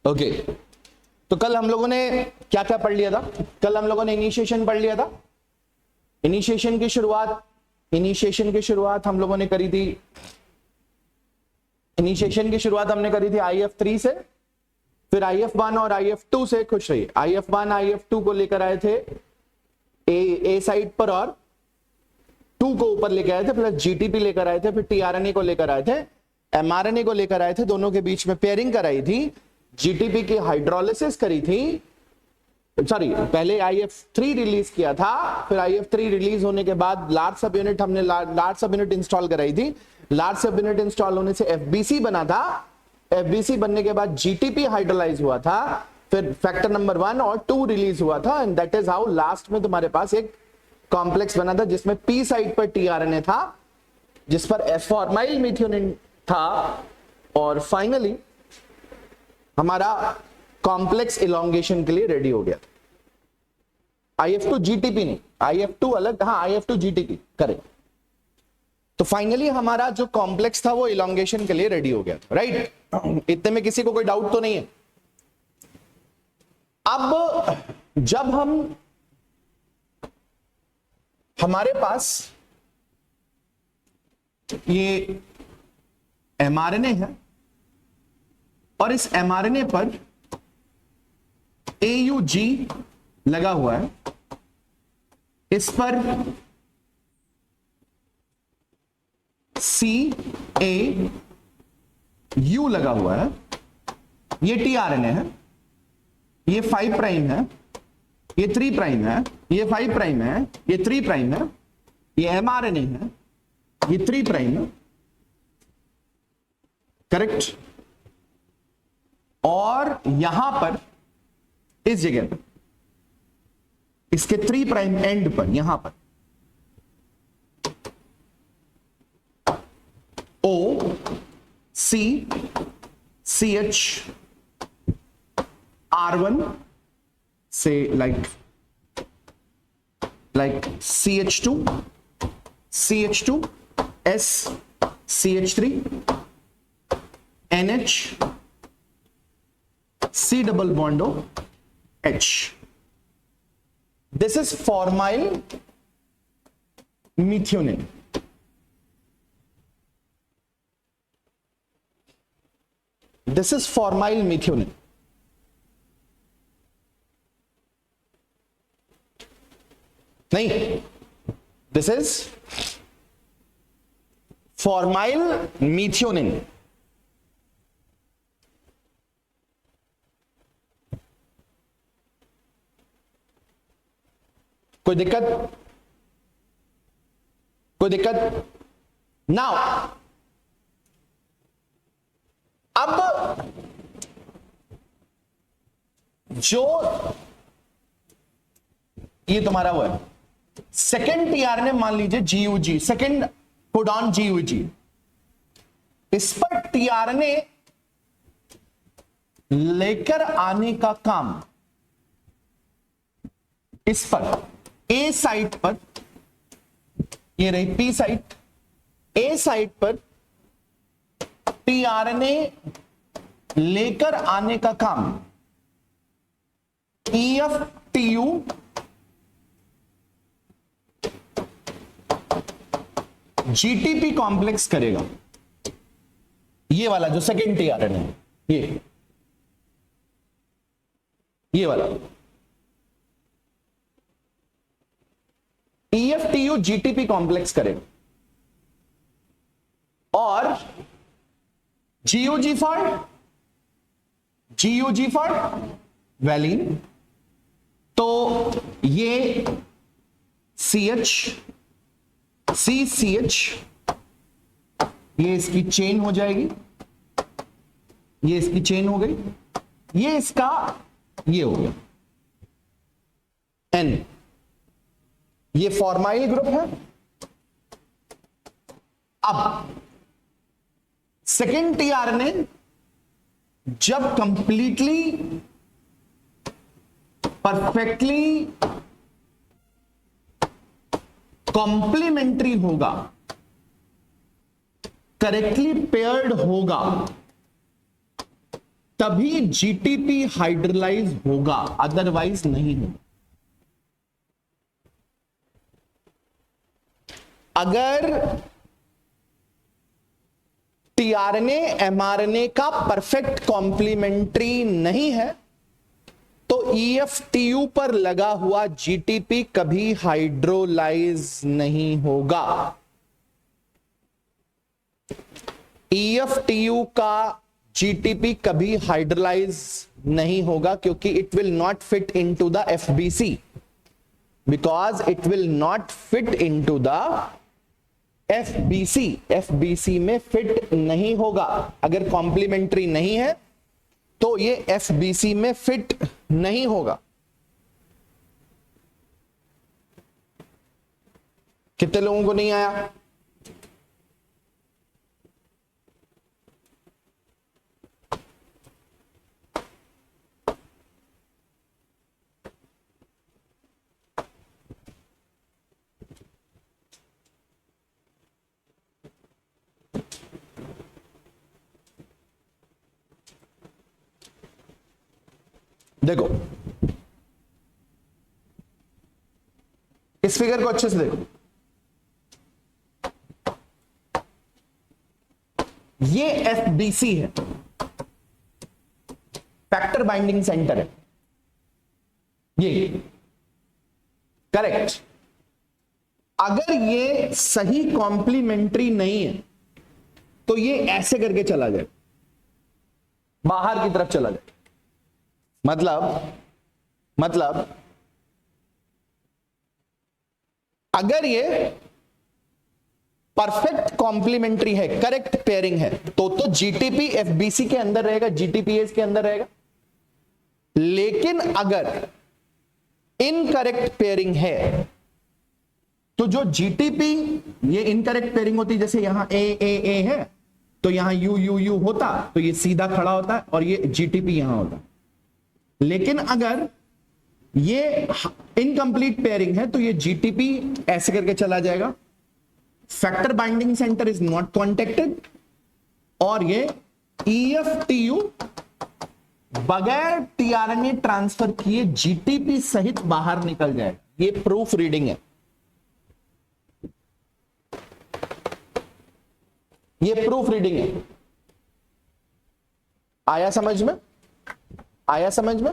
Okay तो कल हम लोगों ने क्या क्या पढ़ लिया था? कल हम लोगों ने इनिशिएशन पढ़ लिया था। इनिशिएशन की शुरुआत हम लोगों ने करी थी। इनिशिएशन की शुरुआत हमने करी थी IF3 से, फिर IF1 और IF2 से। खुश रहिए। IF1 IF2 को लेकर आए थे ए साइड पर और 2 को ऊपर लेकर आए थे, प्लस GTP लेकर आए थे, फिर tRNA को लेकर आए थे, mRNA को लेकर आए थे, दोनों के बीच में पेयरिंग कराई थी, GTP की हाइड्रोलिसिस करी थी, सॉरी पहले IF3 रिलीज किया था, फिर IF3 रिलीज होने के बाद लार्ज सब यूनिट हमने लार्ज सब यूनिट इंस्टॉल कराई थी। लार्ज सब यूनिट इंस्टॉल होने से FBC बना था, FBC बनने के बाद GTP हाइड्रोलाइज हुआ था, फिर फैक्टर नंबर 1 और 2 रिलीज हुआ था, and that is how last में तुम्हारे पास एक कॉम्प्लेक्स बना था जिसमें P साइड पर tRNA था, जिस पर एफॉर्माइल मीथियोनिन था, और फाइनली हमारा कॉम्प्लेक्स इलोंगेशन के लिए रेडी हो गया। IF2 GTP नहीं, IF2 अलग, हाँ IF2 GTP करेक्ट। तो फाइनली हमारा जो कॉम्प्लेक्स था वो इलोंगेशन के लिए रेडी हो गया था, राइट? इतने में किसी को कोई डाउट तो नहीं है? अब जब हमारे पास ये mRNA है और इस mRNA पर AUG लगा हुआ है, इस पर CAU लगा हुआ है, ये tRNA है, ये 5 प्राइम है, ये 3 प्राइम है, ये 5 प्राइम है, ये 3 प्राइम है, ये mRNA है, ये 3 प्राइम है, करेक्ट? और यहां पर इस जगह पर इसके 3 प्राइम एंड पर यहां पर OCCH R1 से like CH2 S CH3 NH C double bond O H. This is formyl methionine. This is formyl methionine. नहीं, this is formyl methionine. कोई दिक्कत? नाउ अब जो ये तुम्हारा हुआ है सेकेंड tRNA, मान लीजिए GUG, सेकेंड कोडॉन GUG, इस पर tRNA लेकर आने का काम इस पर A साइट पर, ये रही P साइट, A साइट पर tRNA लेकर आने का काम EF-TU GTP कॉम्प्लेक्स करेगा। ये वाला जो सेकेंड tRNA है, ये वाला EF-TU GTP कॉम्प्लेक्स करेगा, और GUG फॉर वैलिन, तो ये CCH ये इसकी चेन हो जाएगी, ये इसकी चेन हो गई, ये इसका ये हो गया N, ये फॉर्माइल ग्रुप है। अब सेकेंड tRNA जब कंप्लीटली परफेक्टली कॉम्प्लीमेंट्री होगा, करेक्टली पेयर्ड होगा, तभी जीटीपी हाइड्रोलाइज होगा, अदरवाइज नहीं होगा। अगर टीआरएनए एमआरएनए का परफेक्ट कॉम्प्लीमेंट्री नहीं है तो ईएफटीयू पर लगा हुआ जीटीपी कभी हाइड्रोलाइज नहीं होगा। ईएफटीयू का जीटीपी कभी हाइड्रोलाइज नहीं होगा क्योंकि it will not fit into the FBC, because it will not fit into the FBC. FBC में फिट नहीं होगा। अगर कॉम्प्लीमेंट्री नहीं है तो ये एफबीसी में फिट नहीं होगा। कितने लोगों को नहीं आया? देखो इस फिगर को अच्छे से देखो। ये एफबीसी है, फैक्टर बाइंडिंग सेंटर है, ये करेक्ट। अगर ये सही कॉम्प्लीमेंट्री नहीं है तो ये ऐसे करके चला जाए, बाहर की तरफ चला जाए। मतलब अगर ये परफेक्ट कॉम्प्लीमेंट्री है, करेक्ट पेयरिंग है, तो जीटीपी एफबीसी के अंदर रहेगा, जीटीपीएस के अंदर रहेगा। लेकिन अगर इनकरेक्ट पेयरिंग है तो जो जीटीपी, ये इनकरेक्ट पेयरिंग होती, जैसे यहां ए है तो यहां यू यू यू होता तो ये सीधा खड़ा होता और ये जीटीपी यहां होता। लेकिन अगर ये इनकम्प्लीट पेयरिंग है तो ये जीटीपी ऐसे करके चला जाएगा, factor binding centre is not contacted, और ये ईएफटीयू बगैर टीआरएनए ट्रांसफर किए जीटीपी सहित बाहर निकल जाएगा। ये प्रूफ रीडिंग है, ये प्रूफ रीडिंग है। आया समझ में? आया समझ में?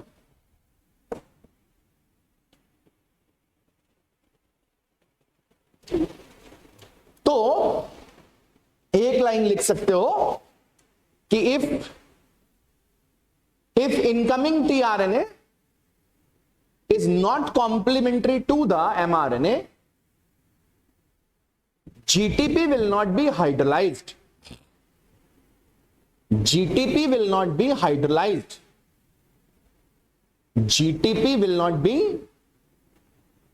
तो एक लाइन लिख सकते हो कि if incoming tRNA is not complementary to the mRNA, GTP will not be hydrolyzed. GTP will not be hydrolyzed. GTP will not be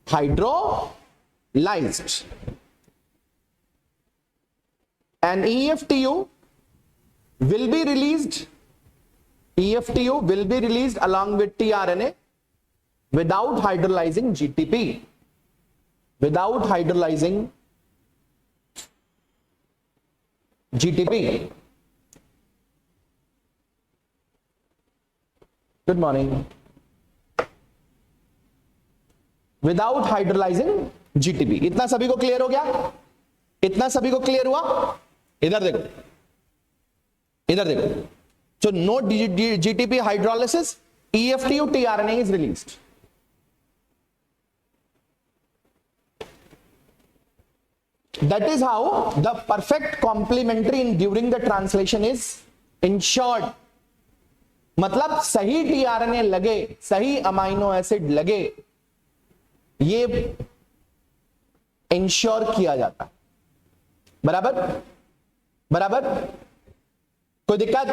hydrolyzed. And EFTU will be released. EFTU will be released along with tRNA without hydrolyzing GTP. Without hydrolyzing GTP. Good morning. Without hydrolyzing GTP. इतना सभी को clear हो गया? इतना सभी को clear हुआ? इधर देखो, इधर देखो। So no GTP hydrolysis, EFTU tRNA is released. That is how the perfect complementary in during the translation is ensured. मतलब सही टीआरएनए लगे, सही अमाइनो एसिड लगे, ये इंश्योर किया जाता है। बराबर? बराबर? कोई दिक्कत?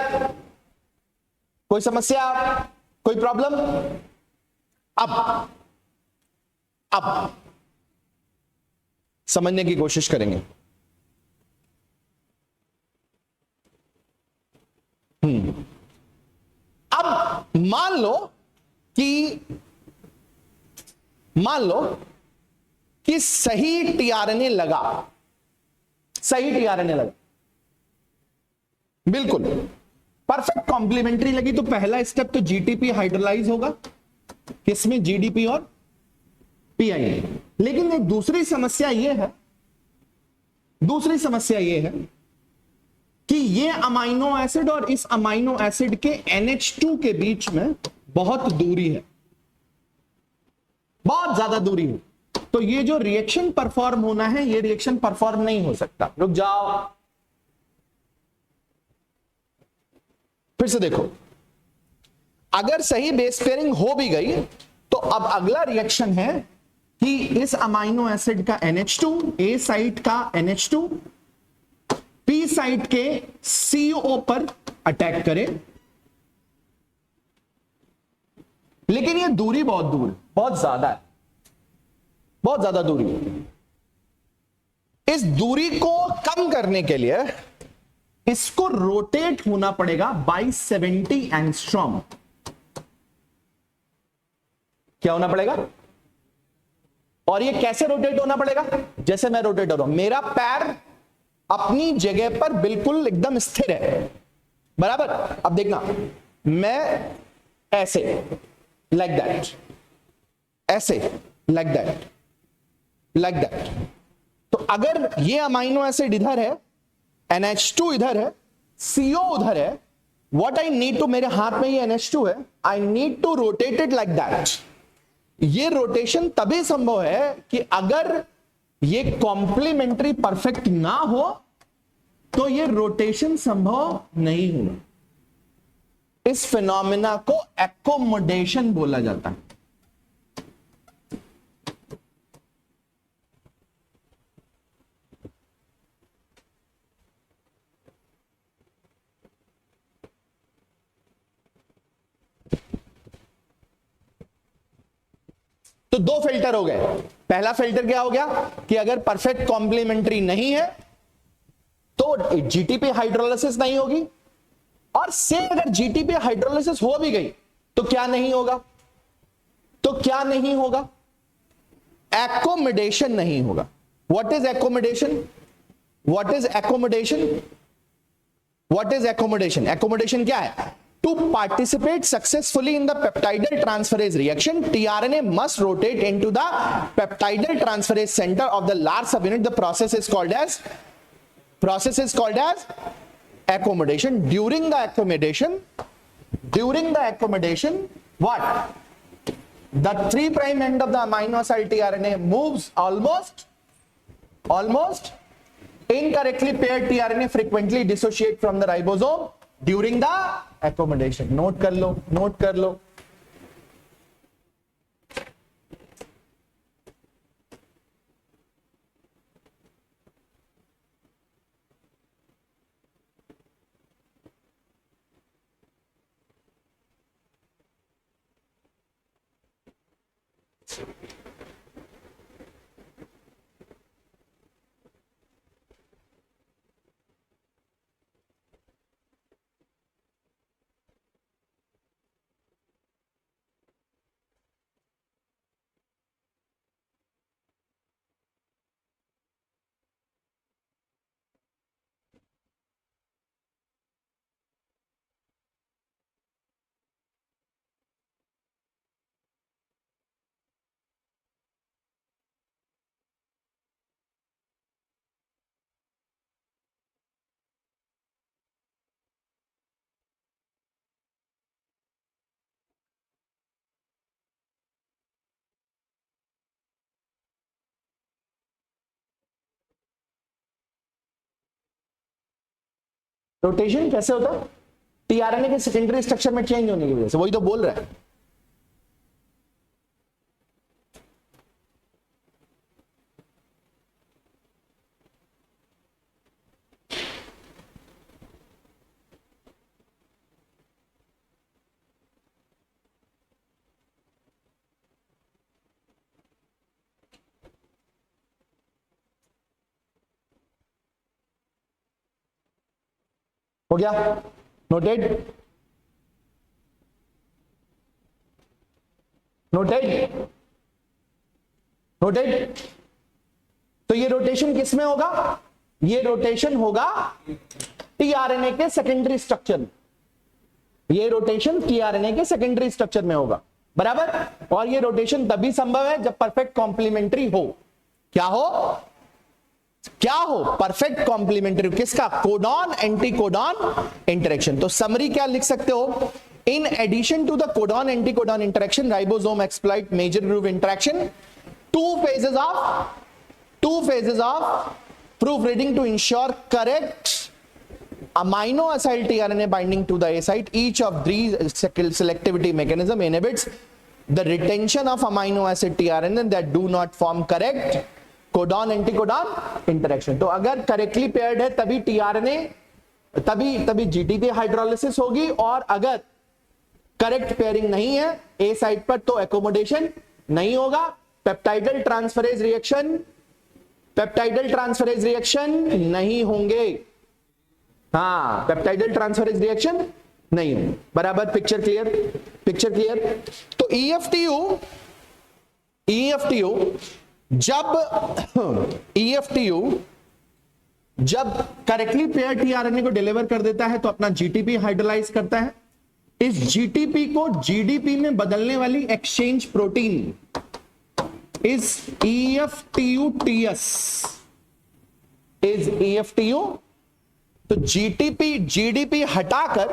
कोई समस्या? कोई प्रॉब्लम? अब समझने की कोशिश करेंगे। अब मान लो कि सही टीआरएनए लगा, सही टीआरएनए लगा, बिल्कुल परफेक्ट कॉम्प्लीमेंट्री लगी तो पहला स्टेप तो जीटीपी हाइड्रोलाइज होगा, किसमें, जीडीपी और पीआई। लेकिन एक दूसरी समस्या यह है कि ये अमाइनो एसिड और इस अमाइनो एसिड के NH2 के बीच में बहुत दूरी है, बहुत ज्यादा दूरी है। तो ये जो रिएक्शन परफॉर्म होना है, ये रिएक्शन परफॉर्म नहीं हो सकता। रुक जाओ, फिर से देखो, अगर सही बेस पेयरिंग हो भी गई तो अब अगला रिएक्शन है कि इस अमाइनो एसिड का NH2, ए साइट का NH2 पी साइट के CO पर अटैक करे। लेकिन ये दूरी बहुत दूर, बहुत ज्यादा है, बहुत ज्यादा दूरी है। इस दूरी को कम करने के लिए इसको रोटेट होना पड़ेगा बाई 70 एंगस्ट्रॉम। क्या होना पड़ेगा? और ये कैसे रोटेट होना पड़ेगा? जैसे मैं रोटेट कर रहा हूं, मेरा पैर अपनी जगह पर बिल्कुल एकदम स्थिर है, बराबर। अब देखना, मैं ऐसे, लाइक दैट, ऐसे, लाइक दैट, लाइक दैट। तो अगर ये अमाइनो एसिड इधर है, NH2 इधर है, CO उधर है, व्हाट आई नीड टू, मेरे हाथ में ये NH2 है, I need to rotate it like that. ये रोटेशन तभी संभव है कि अगर ये कॉम्प्लीमेंट्री परफेक्ट ना हो तो ये रोटेशन संभव नहीं होगा। इस फिनोमिना को एक्कोमोडेशन बोला जाता है। तो दो फिल्टर हो गए। पहला फिल्टर क्या हो गया कि अगर परफेक्ट कॉम्प्लीमेंट्री नहीं है तो जीटीपी हाइड्रोलिसिस नहीं होगी, और से अगर जीटीपी हाइड्रोलिसिस हो भी गई तो क्या नहीं होगा, तो क्या नहीं होगा, एक्कोमोडेशन नहीं होगा। What is accommodation? What is accommodation? What is accommodation? Accommodation क्या है? To participate successfully in the peptidal transferase reaction, tRNA must rotate into the peptidal transferase center of the large subunit. The process is called as accommodation. During the accommodation, what? The 3' end of the amino acid tRNA moves almost incorrectly paired tRNA frequently dissociate from the ribosome during the accommodation. Note कर लो, note कर लो। Rotation कैसे होता है? TRNA के secondary structure में change होने की वजह से। वही तो बोल रहा है। हो गया? नोटेड? नोटेड? नोटेड? तो ये रोटेशन किसमें होगा? ये रोटेशन होगा टीआरएनए के सेकेंडरी स्ट्रक्चर में। ये रोटेशन टीआरएनए के सेकेंडरी स्ट्रक्चर में होगा, बराबर। और ये रोटेशन तभी संभव है जब परफेक्ट कॉम्प्लीमेंट्री हो। क्या हो? क्या हो? Perfect complementary. किसका? Codon anti codon interaction. तो समरी क्या लिख सकते हो? In addition to the codon anti codon interaction, ribosome exploit major groove interaction, two phases of proofreading to ensure correct amino acyl tRNA binding to the A site. Each of these selectivity mechanism inhibits the retention of amino acid tRNA that do not form correct codon anticodon interaction. तो अगर correctly paired है तभी tRNA, तभी GTP hydrolysis होगी, और अगर correct pairing नहीं है ए साइट पर तो एकोमोडेशन नहीं होगा, पेप्टाइडल ट्रांसफरेज रिएक्शन नहीं होंगे। हाँ, पेप्टाइडल ट्रांसफरेज रिएक्शन नहीं होंगे, बराबर। Picture clear. तो EFTU जब करेक्टली पेयर टीआरएनए को डिलीवर कर देता है तो अपना जीटीपी हाइड्रोलाइज करता है। इस जीटीपी को जीडीपी में बदलने वाली एक्सचेंज प्रोटीन इज EFTU। तो जीडीपी हटाकर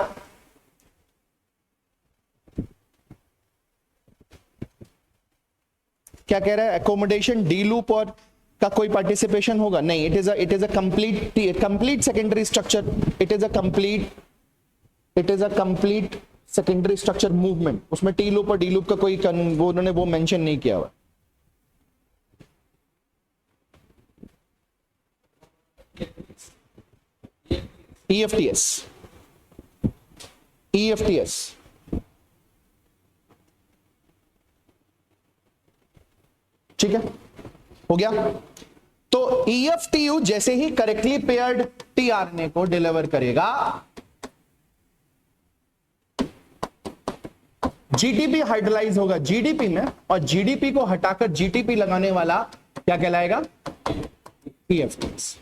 क्या कह रहा है? एकोमोडेशन डी लूप और का कोई पार्टिसिपेशन होगा? नहीं। It is a complete secondary structure. It is a complete secondary structure movement. उसमें टी लूप और डी लूप का कोई उन्होंने वो मेंशन नहीं किया हुआ। EFTS ठीक है, हो गया। तो EFTU जैसे ही करेक्टली पेयर्ड टीआरएनए को डिलीवर करेगा, जीटीपी हाइड्रोलाइज होगा जीडीपी में, और जीडीपी को हटाकर जीटीपी लगाने वाला क्या कहलाएगा? EFTS,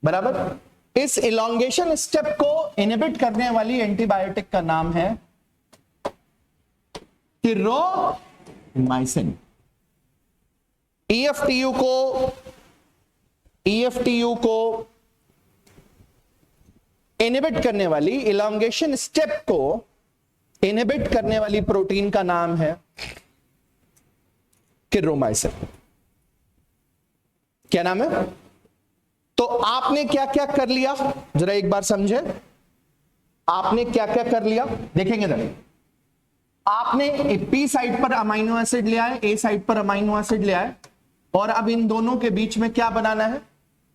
बराबर। इस इलॉन्गेशन स्टेप को इनहिबिट करने वाली एंटीबायोटिक का नाम है टिरोमाइसिन। EFTU को इनहिबिट करने वाली, इलॉन्गेशन स्टेप को इनहिबिट करने वाली प्रोटीन का नाम है किरोमाइसिन। क्या नाम है? तो आपने क्या क्या कर लिया, जरा एक बार समझे। आपने क्या क्या कर लिया, देखेंगे जरा। आपने पी साइड पर अमाइनो एसिड लिया है, ए साइड पर अमाइनो एसिड लिया है, और अब इन दोनों के बीच में क्या बनाना है?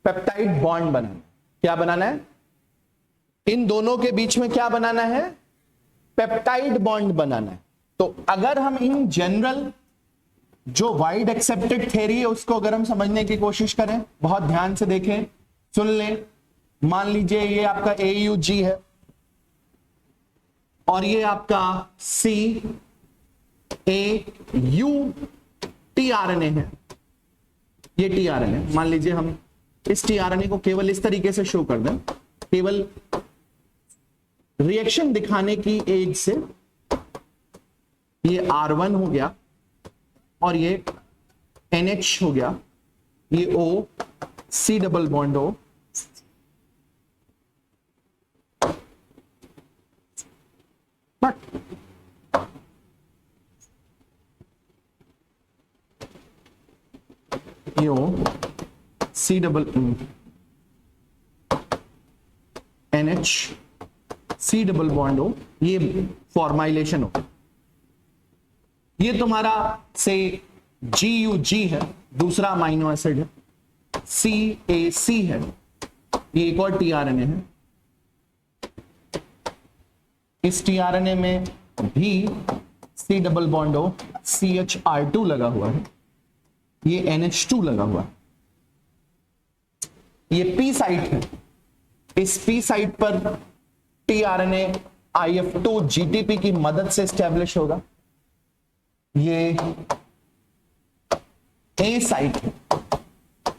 पेप्टाइड बॉन्ड बनाना। क्या बनाना है? इन दोनों के बीच में क्या बनाना है? पेप्टाइड बॉन्ड बनाना है। तो अगर हम इन जनरल जो वाइड एक्सेप्टेड थ्योरी है उसको अगर हम समझने की कोशिश करें, बहुत ध्यान से देखें, सुन लें। मान लीजिए ये आपका AUG है और ये आपका CAU टीआरएनए है। ये टीआरएनए, मान लीजिए हम इस टीआरएनए को केवल इस तरीके से शो कर दें, केवल रिएक्शन दिखाने की एज से। ये R1 हो गया और ये NH हो गया, ये O, C double bond O, but ये O, C double NH, C double bond O, ये फॉर्माइलेशन हो। ये तुम्हारा से GUG है, दूसरा अमाइनो एसिड है, CAC है, ये एक और टीआरएनए है। इस टीआरएनए में भी C double bond O, CHR2 लगा हुआ है, ये NH2 लगा हुआ है। ये P साइट है, इस P साइट पर टीआरएनए IF2 GTP की मदद से स्टैब्लिश होगा। ये A साइट है,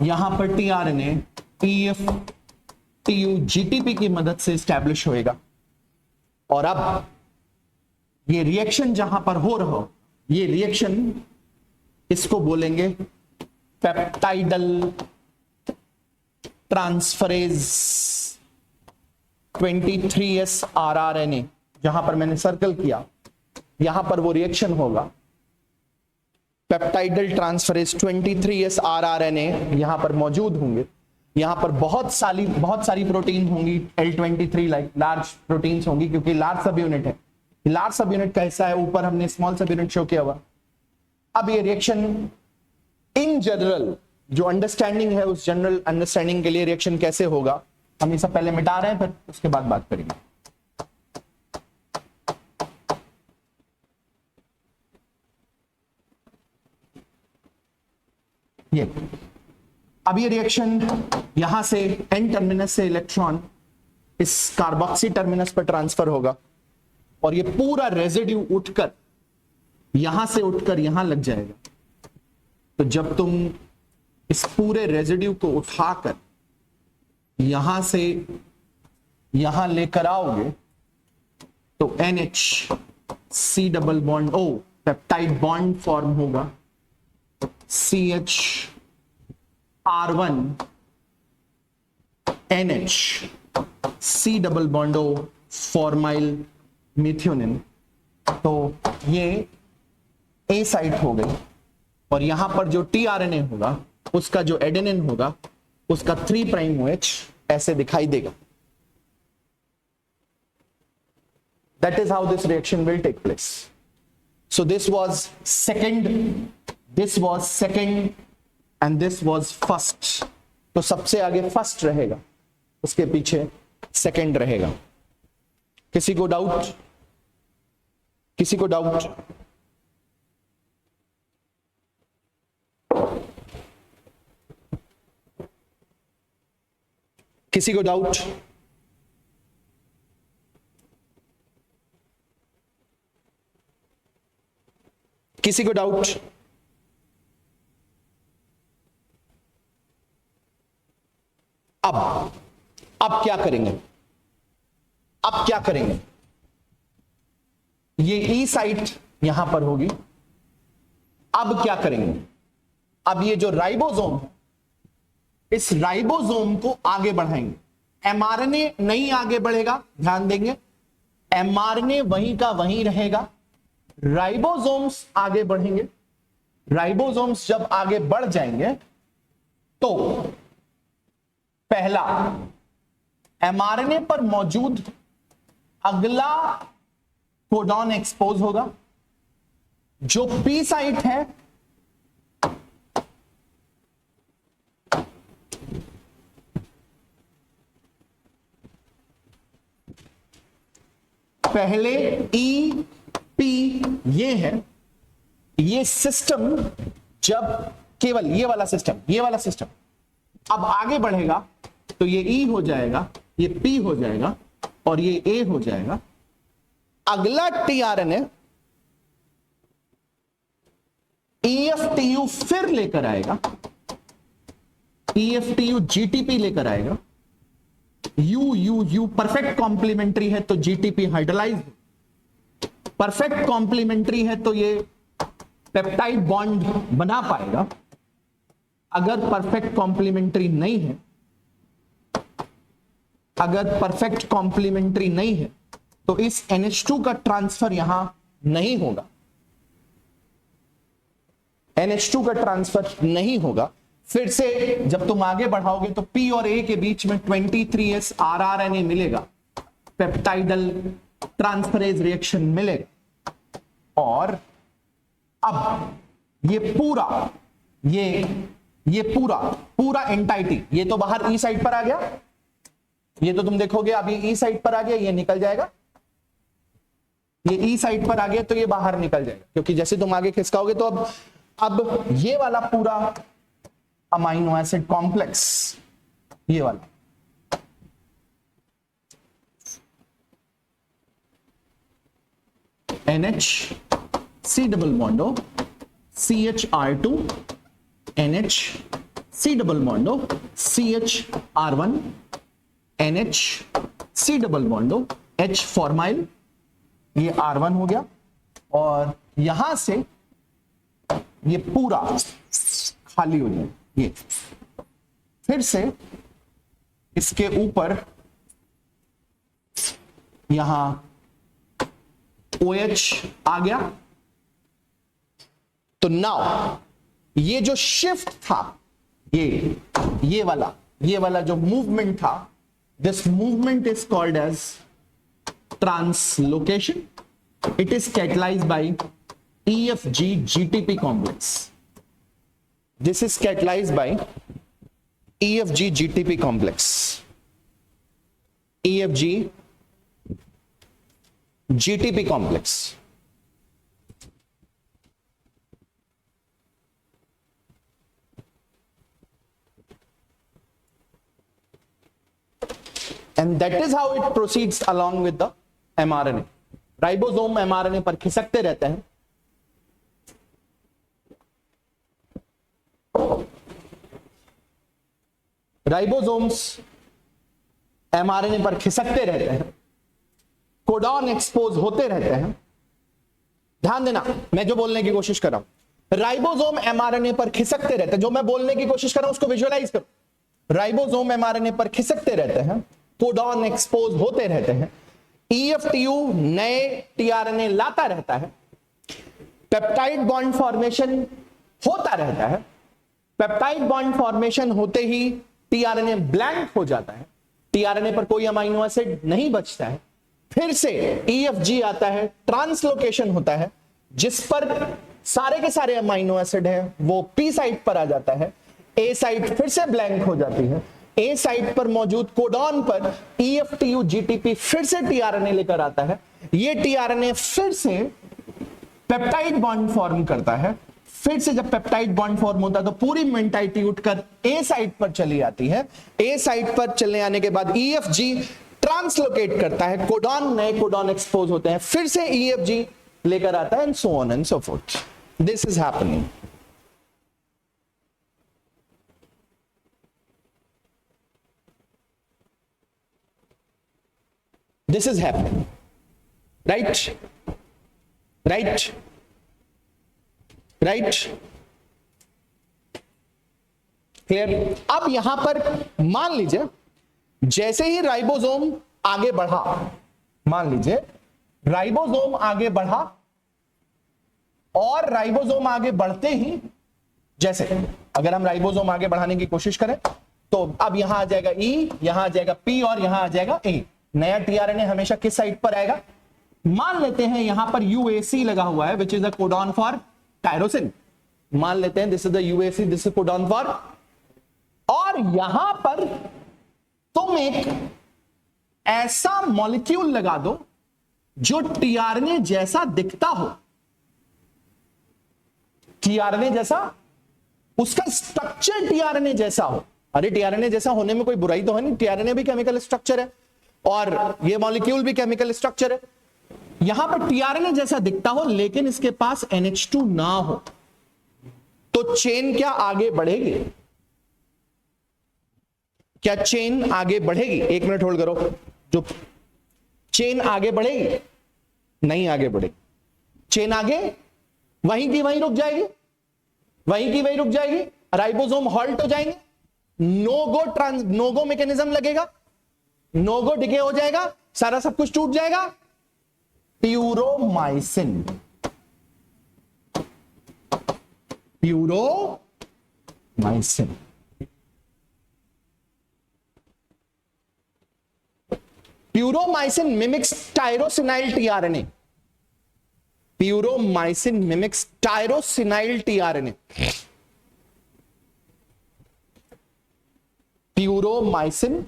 यहां पर टीआरएनए EFTU GTP की मदद से स्टैब्लिश होएगा। और अब ये रिएक्शन जहां पर हो रहा हो, ये रिएक्शन इसको बोलेंगे पेप्टाइडल ट्रांसफरेज 23S RRNA। जहां पर मैंने सर्कल किया, यहां पर वो रिएक्शन होगा पेप्टाइडल ट्रांसफरेज 23S RRNA यहां पर मौजूद होंगे। यहां पर बहुत सारी प्रोटीन होंगी, L23 लार्ज प्रोटीन्स होंगी, क्योंकि लार्ज सब यूनिट है। लार्ज सब यूनिट कैसा है, ऊपर हमने स्मॉल सब यूनिट शो किया हुआ। अब ये रिएक्शन इन जनरल जो अंडरस्टैंडिंग है, उस जनरल अंडरस्टैंडिंग के लिए रिएक्शन कैसे होगा, हम ये सब पहले मिटा रहे हैं, फिर उसके बाद बात करेंगे। ये अब ये रिएक्शन यहां से एन टर्मिनस से इलेक्ट्रॉन इस कार्बोक्सी टर्मिनस पर ट्रांसफर होगा, और ये पूरा रेजिड्यू उठकर यहां से उठकर यहां लग जाएगा। तो जब तुम इस पूरे रेजिड्यू को उठाकर यहां से यहां लेकर आओगे तो NH double bond O peptide bond form होगा, CH R1 NH double bond O formyl methionine. तो ये A साइट हो गई, और यहां पर जो tRNA होगा उसका जो एडेनिन होगा उसका 3' OH ऐसे दिखाई देगा। That is how this reaction will take place. So this was second, and this was first. तो सबसे आगे फर्स्ट रहेगा, उसके पीछे सेकंड रहेगा। किसी को डाउट? किसी को डाउट? किसी को डाउट? किसी को डाउट? अब क्या करेंगे? अब क्या करेंगे? ये ई साइट यहां पर होगी। अब क्या करेंगे? अब ये जो राइबोसोम है, इस राइबोसोम को आगे बढ़ाएंगे। एमआरएनए नहीं आगे बढ़ेगा, ध्यान देंगे, एमआरएनए वहीं का वहीं रहेगा, राइबोसोम्स आगे बढ़ेंगे। राइबोसोम्स जब आगे बढ़ जाएंगे तो पहला एमआरएनए पर मौजूद अगला कोडॉन एक्सपोज होगा, जो पी साइट है पहले ई पी ये है, ये सिस्टम जब केवल ये वाला सिस्टम अब आगे बढ़ेगा तो ये ई हो जाएगा, ये पी हो जाएगा और ये ए हो जाएगा। अगला टीआरएनए EFTU फिर लेकर आएगा, EFTU GTP लेकर आएगा, U परफेक्ट कॉम्प्लीमेंट्री है तो GTP हाइड्रोलाइज, परफेक्ट कॉम्प्लीमेंट्री है तो ये पेप्टाइड बॉन्ड बना पाएगा। अगर परफेक्ट कॉम्प्लीमेंट्री नहीं है, अगर परफेक्ट कॉम्प्लीमेंट्री नहीं है तो इस NH2 का ट्रांसफर यहां नहीं होगा, NH2 का ट्रांसफर नहीं होगा। फिर से जब तुम आगे बढ़ाओगे तो P और A के बीच में 23S RRNA मिलेगा, पेप्टाइडल ट्रांसफरेज रिएक्शन मिलेगा, और अब ये पूरा एंटाइटी, ये तो बाहर ई साइड पर आ गया, ये तो तुम देखोगे अभी ई साइड पर आ गया, ये निकल जाएगा, ये ई साइड पर आ गया तो ये बाहर निकल जाएगा, क्योंकि जैसे तुम आगे खिसकाओगे तो अब ये वाला पूरा अमाइनो एसिड कॉम्प्लेक्स, ये वाला NH double बॉन्डो CHR2 NH double बॉन्डो CHR1 NH double बॉन्डो H formyl, ये R1 हो गया, और यहां से ये पूरा खाली हो जाए, ये फिर से इसके ऊपर यहां OH आ गया। तो नाउ ये जो शिफ्ट था, ये वाला जो मूवमेंट था, this movement is called as translocation. It is catalysed by EFG GTP complex. This is catalyzed by EFG GTP complex. EFG GTP complex. And that is how it proceeds along with the mRNA. Ribosome mRNA पर खिसकते रहते हैं। Ribosomes mRNA पर खिसकते रहते हैं, codon expose होते रहते हैं। ध्यान देना, मैं जो बोलने की कोशिश कर रहा हूं, राइबोसोम mRNA पर खिसकते रहते हैं। जो मैं बोलने की कोशिश कर रहा हूं उसको विजुअलाइज करो। राइबोसोम mRNA पर खिसकते रहते हैं, कोडॉन एक्सपोज होते रहते हैं, EFTU नए tRNA लाता रहता है, पेप्टाइड बॉन्ड फॉर्मेशन होता रहता है। पेप्टाइड बॉन्ड फॉर्मेशन होते ही tRNA ब्लैंक हो जाता है, tRNA पर कोई अमाइनो एसिड नहीं बचता है। फिर से EFG आता है, ट्रांसलोकेशन होता है, जिस पर सारे के सारे अमाइनो एसिड है वो P साइट पर आ जाता है, A साइट फिर से ब्लैंक हो जाती है, A साइट पर मौजूद कोडॉन पर EFTU GTP फिर से tRNA लेकर आता है। ये tRNA फिर से पेप्टाइड बॉन्ड फॉर्म करता है। फिर से जब पेप्टाइड बॉन्ड फॉर्म होता है तो पूरी मेंटाइटी उठकर A साइट पर चली आती है। A साइट पर चलने आने के बाद EFG ट्रांसलोकेट करता है, कोडॉन नए कोडॉन एक्सपोज होते हैं, फिर से EFG लेकर आता है, and so on and so fourth. This is happening. This is happening, right? Clear? अब यहां पर मान लीजिए जैसे ही राइबोसोम आगे बढ़ा, मान लीजिए राइबोसोम आगे बढ़ा, और राइबोसोम आगे बढ़ते ही, जैसे अगर हम राइबोसोम आगे बढ़ाने की कोशिश करें तो अब यहां आ जाएगा E, यहां आ जाएगा P और यहां आ जाएगा A। नया tRNA हमेशा किस साइड पर आएगा? मान लेते हैं यहां पर UAC लगा हुआ है, which is the codon for tyrosine. मान लेते हैं this is the UAC, this is codon for, और यहां पर तुम एक ऐसा मॉलिक्यूल लगा दो जो tRNA जैसा दिखता हो, tRNA जैसा, उसका स्ट्रक्चर tRNA जैसा हो। अरे tRNA जैसा होने में कोई बुराई तो है नहीं, tRNA भी केमिकल स्ट्रक्चर है और ये मॉलिक्यूल भी केमिकल स्ट्रक्चर है। यहां पर tRNA जैसा दिखता हो लेकिन इसके पास NH2 ना हो, तो चेन क्या आगे बढ़ेगी? क्या चेन आगे बढ़ेगी? एक मिनट होल्ड करो। जो चेन आगे बढ़ेगी? नहीं आगे बढ़ेगी। चेन आगे वहीं की वहीं रुक जाएगी, वहीं की वहीं रुक जाएगी। राइबोसोम हॉल्ट हो जाएंगे, नोगो मैकेनिज्म लगेगा, नोगो डिके हो जाएगा, सारा सब कुछ टूट जाएगा। Puromycin, puromycin, puromycin mimics tyrosinyl tRNA। Puromycin mimics tyrosinyl tRNA। Puromycin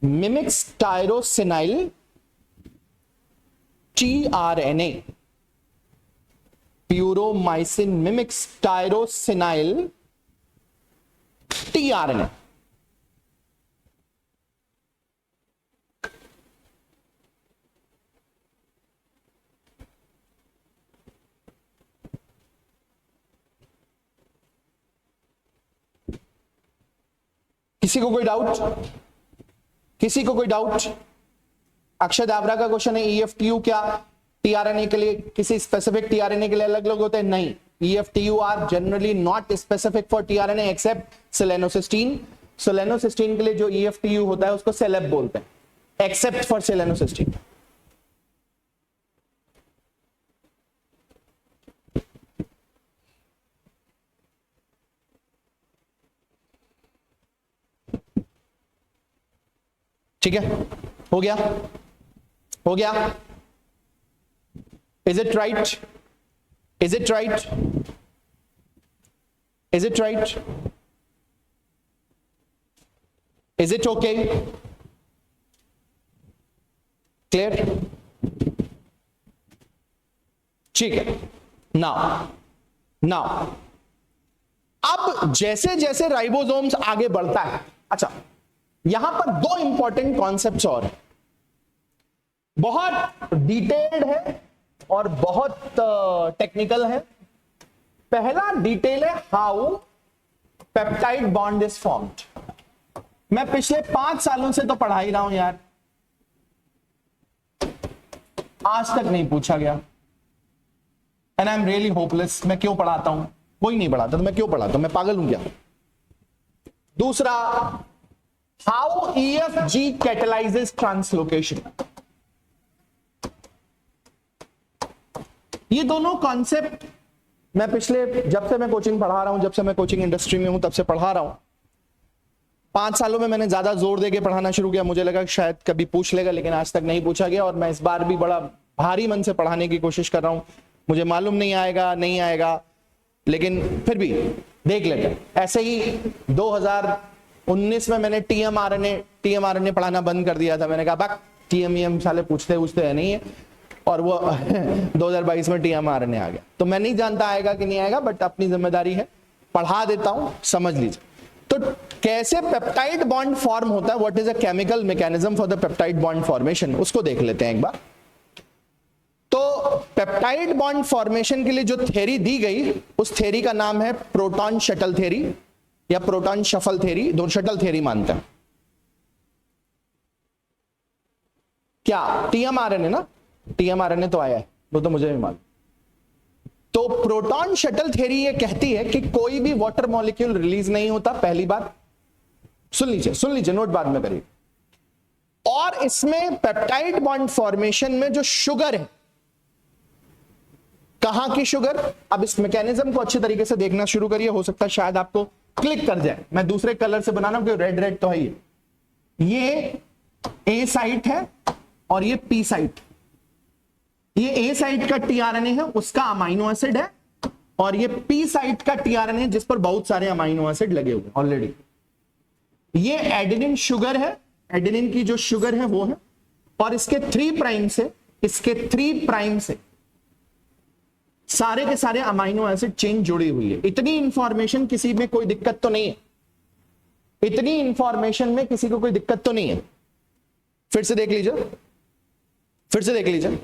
mimics tyrosinyl tRNA। Puromycin mimics tyrosinyl tRNA। किसी को कोई डाउट? किसी को कोई डाउट? अक्षय दावरा का क्वेश्चन है EFTU क्या टीआरएनए के लिए किसी स्पेसिफिक टीआरएनए के लिए अलग अलग होते हैं? नहीं, EFTU are generally not specific for tRNA except selenocysteine. Selenocysteine के लिए जो EFTU होता है उसको सेलेब बोलते हैं, एक्सेप्ट फॉर सेलेनोसिस्टीन। ठीक है, हो गया, हो गया। Is it right? Is it right? Is it right? Is it okay? Clear? ठीक है। नाउ अब जैसे जैसे राइबोसोम्स आगे बढ़ता है, अच्छा यहां पर दो इंपॉर्टेंट कॉन्सेप्ट्स और हैं, बहुत डिटेल्ड है और बहुत टेक्निकल है। पहला डिटेल है how peptide bond is formed. मैं पिछले 5 सालों से तो पढ़ा ही रहा हूं यार, आज तक नहीं पूछा गया, and I am really hopeless. मैं क्यों पढ़ाता हूं? कोई नहीं पढ़ाता तो मैं क्यों पढ़ाता हूं? मैं पागल हूं क्या? दूसरा, हाउ EFG catalyzes ट्रांसलोकेशन। ये दोनों कॉन्सेप्ट मैं पिछले, जब से मैं कोचिंग पढ़ा रहा हूं, जब से मैं कोचिंग इंडस्ट्री में हूं तब से पढ़ा रहा हूं। 5 सालों में मैंने ज्यादा जोर देके पढ़ाना शुरू किया, मुझे लगा शायद कभी पूछ लेगा, लेकिन आज तक नहीं पूछा गया। और मैं इस बार भी बड़ा भारी मन से पढ़ाने की कोशिश कर रहा हूं। मुझे मालूम नहीं आएगा नहीं आएगा, लेकिन फिर भी देख लेते हैं। ऐसे ही 2019 में मैंने टीएमआरएनए पढ़ाना बंद कर दिया था। मैंने कहा बक टीएमईएम साले पूछते है नहीं है, और वो 2022 में टीएमआरएनए आ गया। तो मैं नहीं जानता आएगा कि नहीं आएगा, बट अपनी जिम्मेदारी है, पढ़ा देता हूं, समझ लीजिए। तो कैसे पेप्टाइड बॉन्ड फॉर्म होता है, what is a chemical mechanism for the peptide bond formation, उसको देख लेते हैं एक बार। तो पेप्टाइड बॉन्ड फॉर्मेशन के लिए जो थ्योरी दी गई, उस थ्योरी का नाम है प्रोटॉन शटल थ्योरी या प्रोटॉन शफल थ्योरी। दो शटल थ्योरी मानते हैं क्या? टीएमआरएनए ना, टीएमआरएनए तो आया है, वो तो मुझे भी मालूम। तो प्रोटॉन शटल थ्योरी ये कहती है कि कोई भी वाटर मॉलिक्यूल रिलीज नहीं होता। पहली बात सुन लीजिए, नोट बाद में करिए। और इसमें पेप्टाइड बॉन्ड फॉर्मेशन में जो शुगर है, कहां की शुगर? अब इस मैकेनिज्म को अच्छे तरीके से देखना शुरू करिए, हो सकता है शायद आपको क्लिक कर जाए। मैं दूसरे कलर से बनाना, क्योंकि रेड तो है ये ए साइट है और ये पी साइट। ये ए साइट का टीआरएनए है, उसका अमाइनो एसिड है, और ये पी साइट का टीआरएनए जिस पर बहुत सारे अमाइनो एसिड लगे हुए ऑलरेडी। ये एडेनिन शुगर है, एडेनिन की जो शुगर है वो है, और इसके 3 प्राइम से सारे के सारे अमाइनो एसिड चेन जुड़ी हुई है। इतनी इंफॉर्मेशन किसी में कोई दिक्कत तो नहीं है, इतनी इंफॉर्मेशन में किसी को कोई दिक्कत तो नहीं है। फिर से देख लीजिए,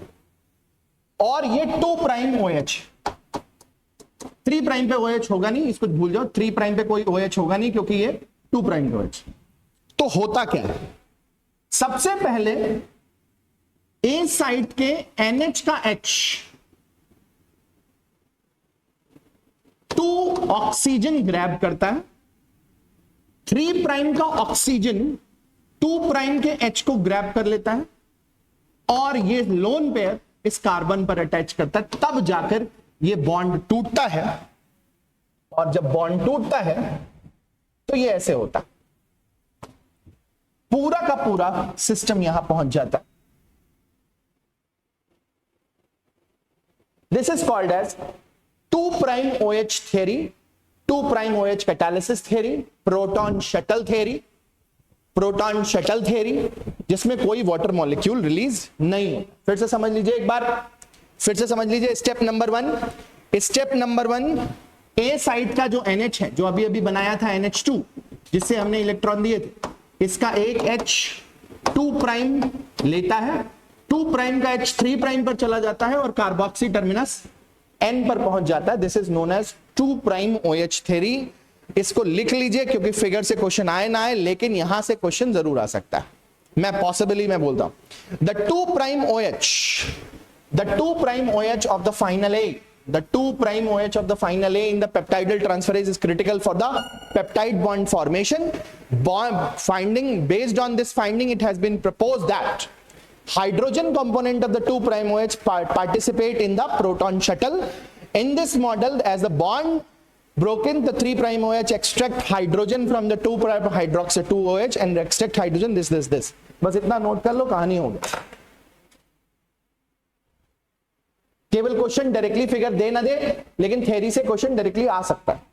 और ये 2 प्राइम OH, 3 प्राइम पे OH होगा नहीं, इसको भूल जाओ, 3 प्राइम पे कोई OH होगा नहीं, क्योंकि ये 2 प्राइम पे OH। तो होता क्या है? सबसे पहले ए साइड के NH का H 2 ऑक्सीजन ग्रैब करता है, 3 प्राइम का ऑक्सीजन 2 प्राइम के H को ग्रैब कर लेता है, और ये लोन पेयर इस कार्बन पर अटैच करता है। तब जाकर ये बॉन्ड टूटता है, और जब बॉन्ड टूटता है तो ये ऐसे होता है। पूरा का पूरा सिस्टम यहां पहुंच जाता है। This is called as 2 prime OH theory, 2 prime OH catalysis theory, proton shuttle theory, जिसमें कोई वाटर मॉलिक्यूल रिलीज नहीं हो। फिर से समझ लीजिए एक बार, स्टेप नंबर 1, ए साइड का जो NH है, जो अभी बनाया था NH2, जिससे हमने इलेक्ट्रॉन दिए थे, इसका एक H 2 प्राइम लेता है, 2 प्राइम का H 3 प्राइम पर चला जाता है, और कार्बोक्सी टर्मिनस N पर पहुंच जाता है। This is known as 2 prime OH theory. इसको लिख लीजिए, क्योंकि फिगर से क्वेश्चन आए ना आए, लेकिन यहां से क्वेश्चन जरूर आ सकता है। मैं बोलता हूं the 2 prime OH the 2' OH of the final A, the 2' OH of the final A in the peptidal transferase is critical for the peptide bond formation. Based on this finding, it has been proposed that hydrogen component of the 2' OH participate in the proton shuttle. In this model, as the bond broken, the 3' OH extract hydrogen from the 2' hydroxy 2 OH and extract hydrogen this. बस इतना note कर लो, कहानी हो गई. केवल question directly figure दे ना दे, लेकिन theory से क्वेश्चन डायरेक्टली आ सकता है.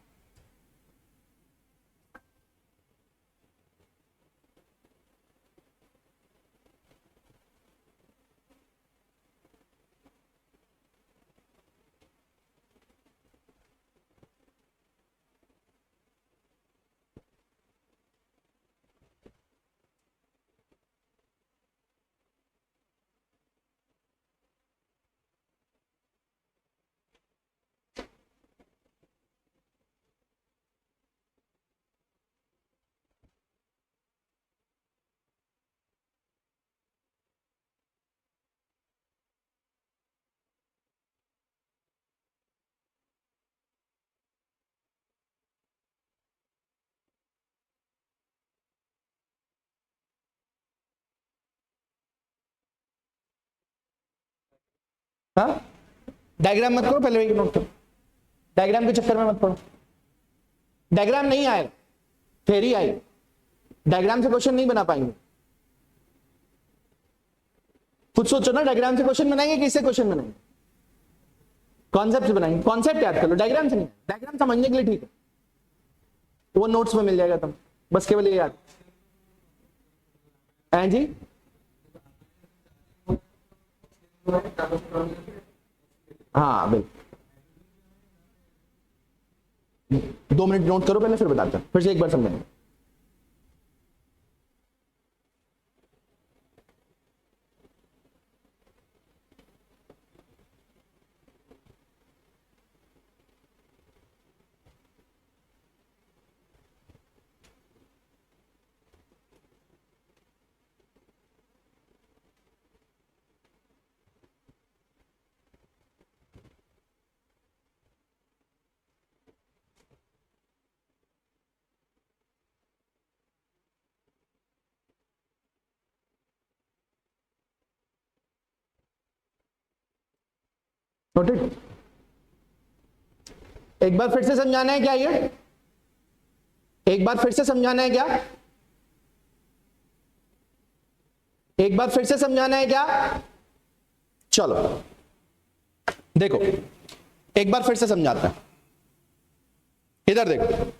हाँ, डायग्राम मत करो, पहले वही नोट करो. डायग्राम के चक्कर में मत पड़ो. डायग्राम नहीं आएगा, थ्योरी आएगी. डायग्राम से क्वेश्चन नहीं बना पाएंगे. खुद सोचो ना, डायग्राम से क्वेश्चन बनाएंगे, किससे क्वेश्चन बनाएंगे? कॉन्सेप्ट से बनाएंगे. कॉन्सेप्ट याद कर लो, डायग्राम से नहीं. डायग्राम समझने के लिए ठीक है, तो वो नोट्स में मिल जाएगा. तुम बस केवल ये याद है जी. हाँ बिल्कुल, 2 मिनट नोट करो पहले, फिर बताते हैं, फिर से एक बार समझेंगे. नोटेड. एक बार फिर से समझाना है क्या? ये एक बार फिर से समझाना है क्या? एक बार फिर से समझाना है क्या? चलो देखो, एक बार फिर से समझाता है. इधर देखो,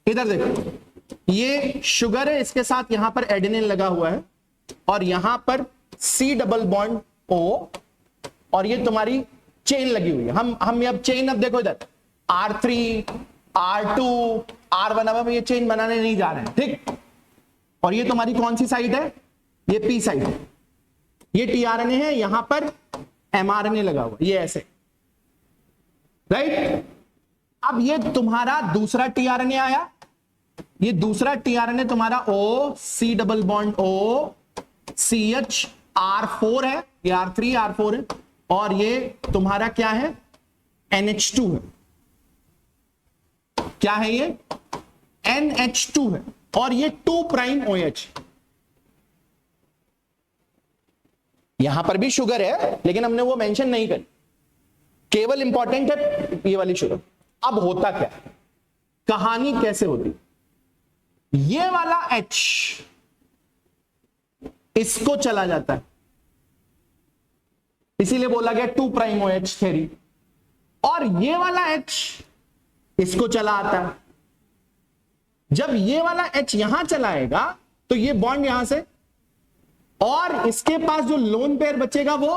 इधर देखो, ये शुगर है, इसके साथ यहां पर एडेनिन लगा हुआ है, और यहां पर C डबल बॉन्ड O, और ये तुम्हारी चेन लगी हुई है. हम अब चेन, अब देखो इधर R3 R2 R1, अब ये चेन बनाने नहीं जा रहे हैं, ठीक. और ये तुम्हारी कौन सी साइड है? ये P साइड है. ये tRNA है, यहां पर mRNA लगा हुआ, ये ऐसे, राइट. अब ये तुम्हारा दूसरा tRNA आया, ये दूसरा tRNA तुम्हारा O C double bond O CH R4 है, ये R3 R4 है, और ये तुम्हारा क्या है? NH2 है. क्या है ये? NH2 है, और ये 2' OH. यहां पर भी शुगर है, लेकिन हमने वो मेंशन नहीं करी, केवल इंपॉर्टेंट है ये वाली शुगर. अब होता क्या, कहानी कैसे होती? ये वाला H इसको चला जाता है, इसीलिए बोला गया 2' OH थ्योरी. और ये वाला H इसको चला आता है. जब ये वाला H यहां चलाएगा तो ये बॉन्ड यहां से, और इसके पास जो लोन पेयर बचेगा वो,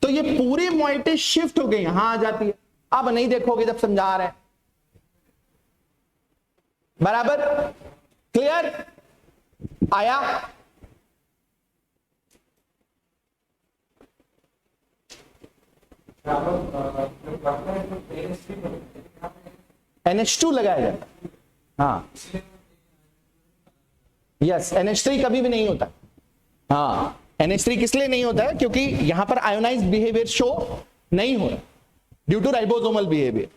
तो ये पूरी मोइटी शिफ्ट हो गई, यहां आ जाती है. अब नहीं देखोगे जब समझा रहे हैं. बराबर? क्लियर? आया? NH2 लगाया जाता है. हाँ यस, NH3 कभी भी नहीं होता. हाँ NH3 किस लिए नहीं होता है? क्योंकि यहां पर आयोनाइज्ड बिहेवियर शो नहीं हो रहा ड्यू टू राइबोसोमल बिहेवियर।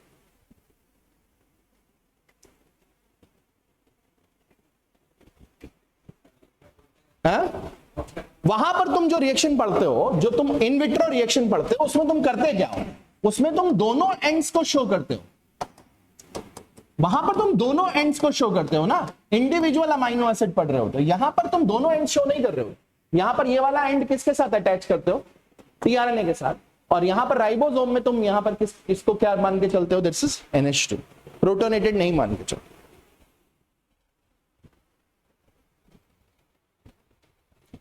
वहां पर तुम जो रिएक्शन पढ़ते हो, जो तुम इन विट्रो रिएक्शन पढ़ते हो, उसमें तुम करते क्या हो? उसमें तुम दोनों एंड्स को शो करते हो। वहां पर तुम दोनों एंड्स को शो करते हो ना, इंडिविजुअल अमाइनो एसिड पढ़ रहे हो। तो यहां पर तुम दोनों एंड शो नहीं कर रहे हो। यहां पर ये वाला एंड किसके साथ अटैच करते हो? टीआरएनए के साथ। और यहां पर राइबोसोम में तुम यहां पर किसको क्या मान के चलते हो? दिस इज NH2, प्रोटोनेटेड नहीं मान के चलो।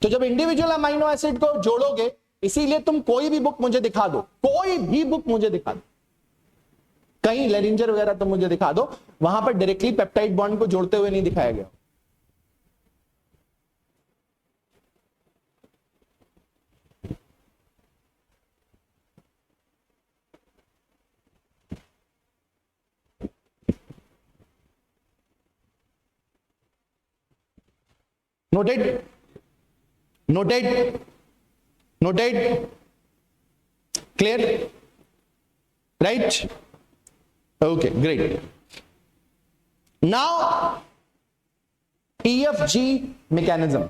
तो जब इंडिविजुअल अमाइनो एसिड को जोड़ोगे, इसीलिए तुम कोई भी बुक मुझे दिखा दो, कोई भी बुक मुझे दिखा दो, कहीं लेरिंजर वगैरह तुम मुझे दिखा दो, वहां पर डायरेक्टली पेप्टाइड बॉन्ड को जोड़ते हुए नहीं दिखाया गया। Noted? Noted? Noted? Clear? Right? Okay, great. Now, EFG mechanism.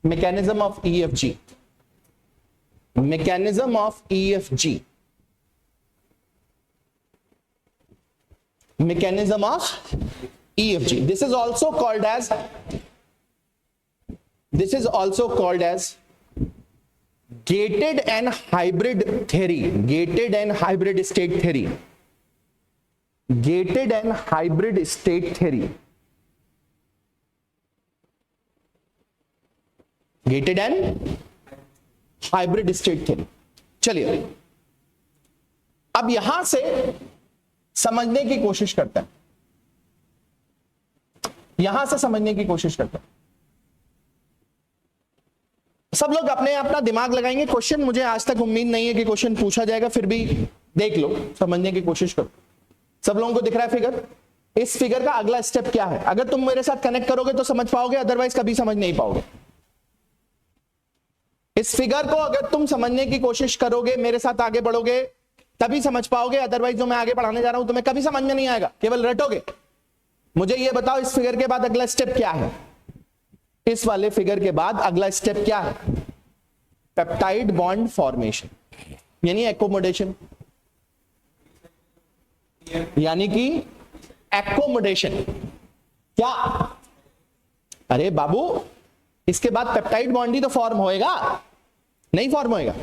Mechanism of EFG. Mechanism of EFG. Mechanism of EFG. This is also called as gated and hybrid theory. Gated and hybrid state theory. Gated and hybrid state theory. Gated and hybrid state theory. चलिए अब यहां से समझने की कोशिश करते हैं। यहां से समझने की कोशिश करते हैं। सब लोग अपने अपना दिमाग लगाएंगे। क्वेश्चन मुझे आज तक उम्मीद नहीं है कि क्वेश्चन पूछा जाएगा, फिर भी देख लो, समझने की कोशिश करो। सब लोगों को दिख रहा है फिगर? इस फिगर का अगला स्टेप क्या है? अगर तुम मेरे साथ कनेक्ट करोगे तो समझ पाओगे, अदरवाइज कभी समझ नहीं पाओगे। इस फिगर को अगर तुम समझने की कोशिश करोगे, मेरे साथ आगे बढ़ोगे, तभी समझ पाओगे, अदरवाइज जो मैं आगे पढ़ाने जा रहा हूं तुम्हें कभी समझ में नहीं आएगा, केवल रटोगे। मुझे यह बताओ, इस फिगर के बाद अगला स्टेप क्या है? इस वाले फिगर के बाद अगला स्टेप क्या है? पेप्टाइड बॉन्ड फॉर्मेशन, यानी एकोमोडेशन, यानी कि एकोमोडेशन। क्या? अरे बाबू, इसके बाद पेप्टाइड बॉन्ड ही तो फॉर्म होएगा, नहीं फॉर्म होएगा?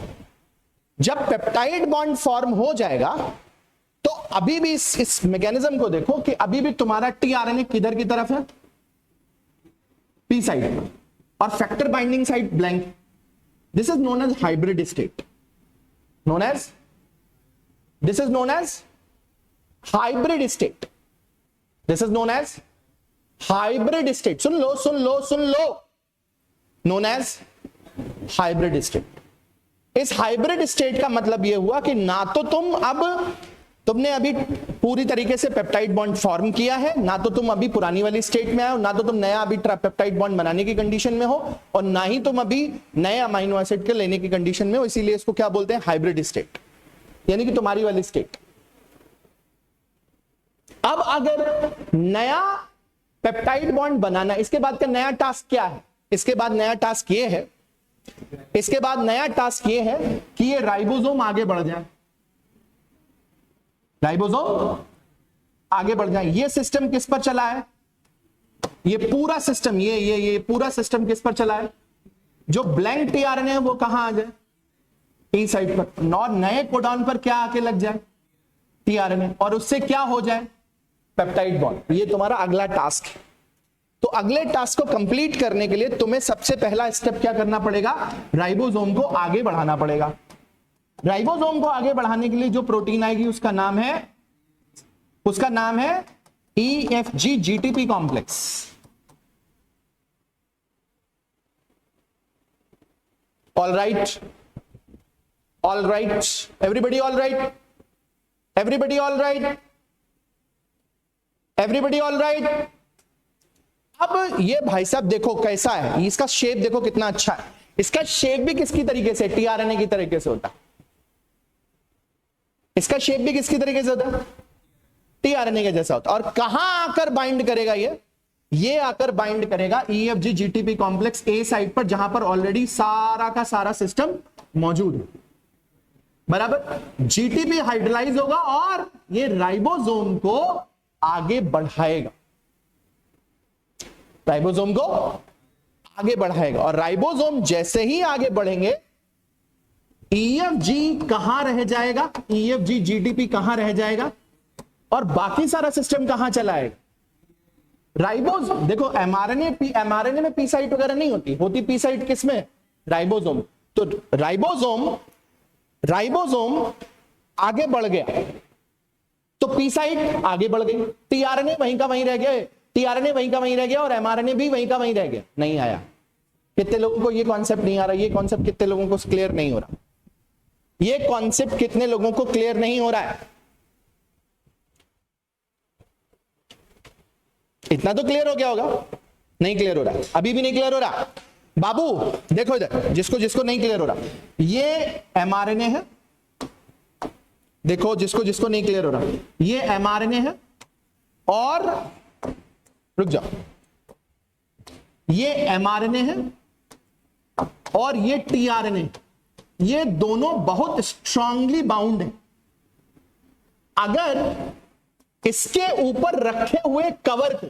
जब पेप्टाइड बॉन्ड फॉर्म हो जाएगा तो अभी भी इस मैकेनिज्म को देखो कि अभी भी तुम्हारा टीआरएनए किधर की तरफ है? पी साइड, और factor binding side blank. This is known as hybrid state, this is known as hybrid state, this is known as hybrid state. सुन लो सुन लो सुन लो, नोन एज हाइब्रिड स्टेट। इस हाइब्रिड स्टेट का मतलब यह हुआ कि ना तो तुमने अभी पूरी तरीके से पेप्टाइड बॉन्ड फॉर्म किया है, ना तो तुम अभी पुरानी वाली स्टेट में आए हो, ना तो तुम नया अभी पेप्टाइड बॉन्ड बनाने की कंडीशन में हो, और ना ही तुम अभी नए अमाइनो एसिड के लेने की कंडीशन में हो। इसीलिए इसको क्या बोलते हैं? हाइब्रिड स्टेट, यानी कि तुम्हारी वाली स्टेट। अब अगर नया पेप्टाइड बॉन्ड बनाना, इसके बाद का नया टास्क क्या है? इसके बाद नया टास्क ये है, इसके बाद नया टास्क ये है कि ये राइबोसोम आगे बढ़ जाए, राइबोसोम आगे बढ़ जाए। ये सिस्टम किस पर चला है? ये पूरा सिस्टम, ये पूरा सिस्टम किस पर चला है? जो ब्लैंक टीआरएनए है वो कहां आ जाए? पी साइड पर। और नए कोडॉन पर क्या आके लग जाए? टीआरएनए, और उससे क्या हो जाए? Peptide bond. ये तुम्हारा अगला टास्क है। तो अगले टास्क को कंप्लीट करने के लिए तुम्हें सबसे पहला स्टेप क्या करना पड़ेगा? राइबोसोम को आगे बढ़ाना पड़ेगा। राइबोसोम को आगे बढ़ाने के लिए जो प्रोटीन आएगी उसका नाम है EFG GTP complex. All right, all right, everybody all right, everybody all right, everybody all right. अब ये भाई साहब देखो कैसा है, इसका शेप देखो कितना अच्छा है। इसका शेप भी किसकी तरीके से, टीआरएनए की तरीके से होता है। इसका शेप भी किसकी तरीके से होता है, टीआरएनए के जैसा होता है। और कहां आकर बाइंड करेगा ये आकर बाइंड करेगा EFG GTP कॉम्प्लेक्स ए साइड पर, जहां पर ऑलरेडी सारा का सारा सिस्टम मौजूद है, बराबर। GTP हाइड्रोलाइज होगा और ये राइबोसोम को आगे बढ़ाएगा, राइबोसोम को आगे बढ़ाएगा। और राइबोसोम जैसे ही आगे बढ़ेंगे EFG कहां रह जाएगा, EFG GTP कहां रह जाएगा, और बाकी सारा सिस्टम कहां चला आएगा। राइबोसोम देखो, एमआरएनए में पी साइट वगैरह नहीं होती पी साइट किसमें, राइबोसोम। तो राइबोसोम आगे बढ़ गया तो पी साइट आगे बढ़ गई, टीआरएनए वहीं का वहीं रह गया, टीआरएनए वहीं का वहीं रह गया और एमआरएनए भी वहीं का वहीं रह गया। नहीं आया। कितने लोगों को ये कॉन्सेप्ट नहीं आ रहा, ये कॉन्सेप्ट कितने लोगों को क्लियर नहीं हो रहा, ये कॉन्सेप्ट कितने लोगों को क्लियर नहीं हो रहा है। इतना तो क्लियर हो गया होगा, नहीं क्लियर हो रहा, अभी भी नहीं क्लियर हो रहा। बाबू देखो इधर, जिसको जिसको नहीं क्लियर हो रहा, ये एमआरएनए है, देखो जिसको जिसको नहीं क्लियर हो रहा, ये एमआरएनए है और रुक जाओ, ये एमआरएनए है और ये टीआरएनए, ये दोनों बहुत स्ट्रांगली बाउंड है। अगर इसके ऊपर रखे हुए कवर को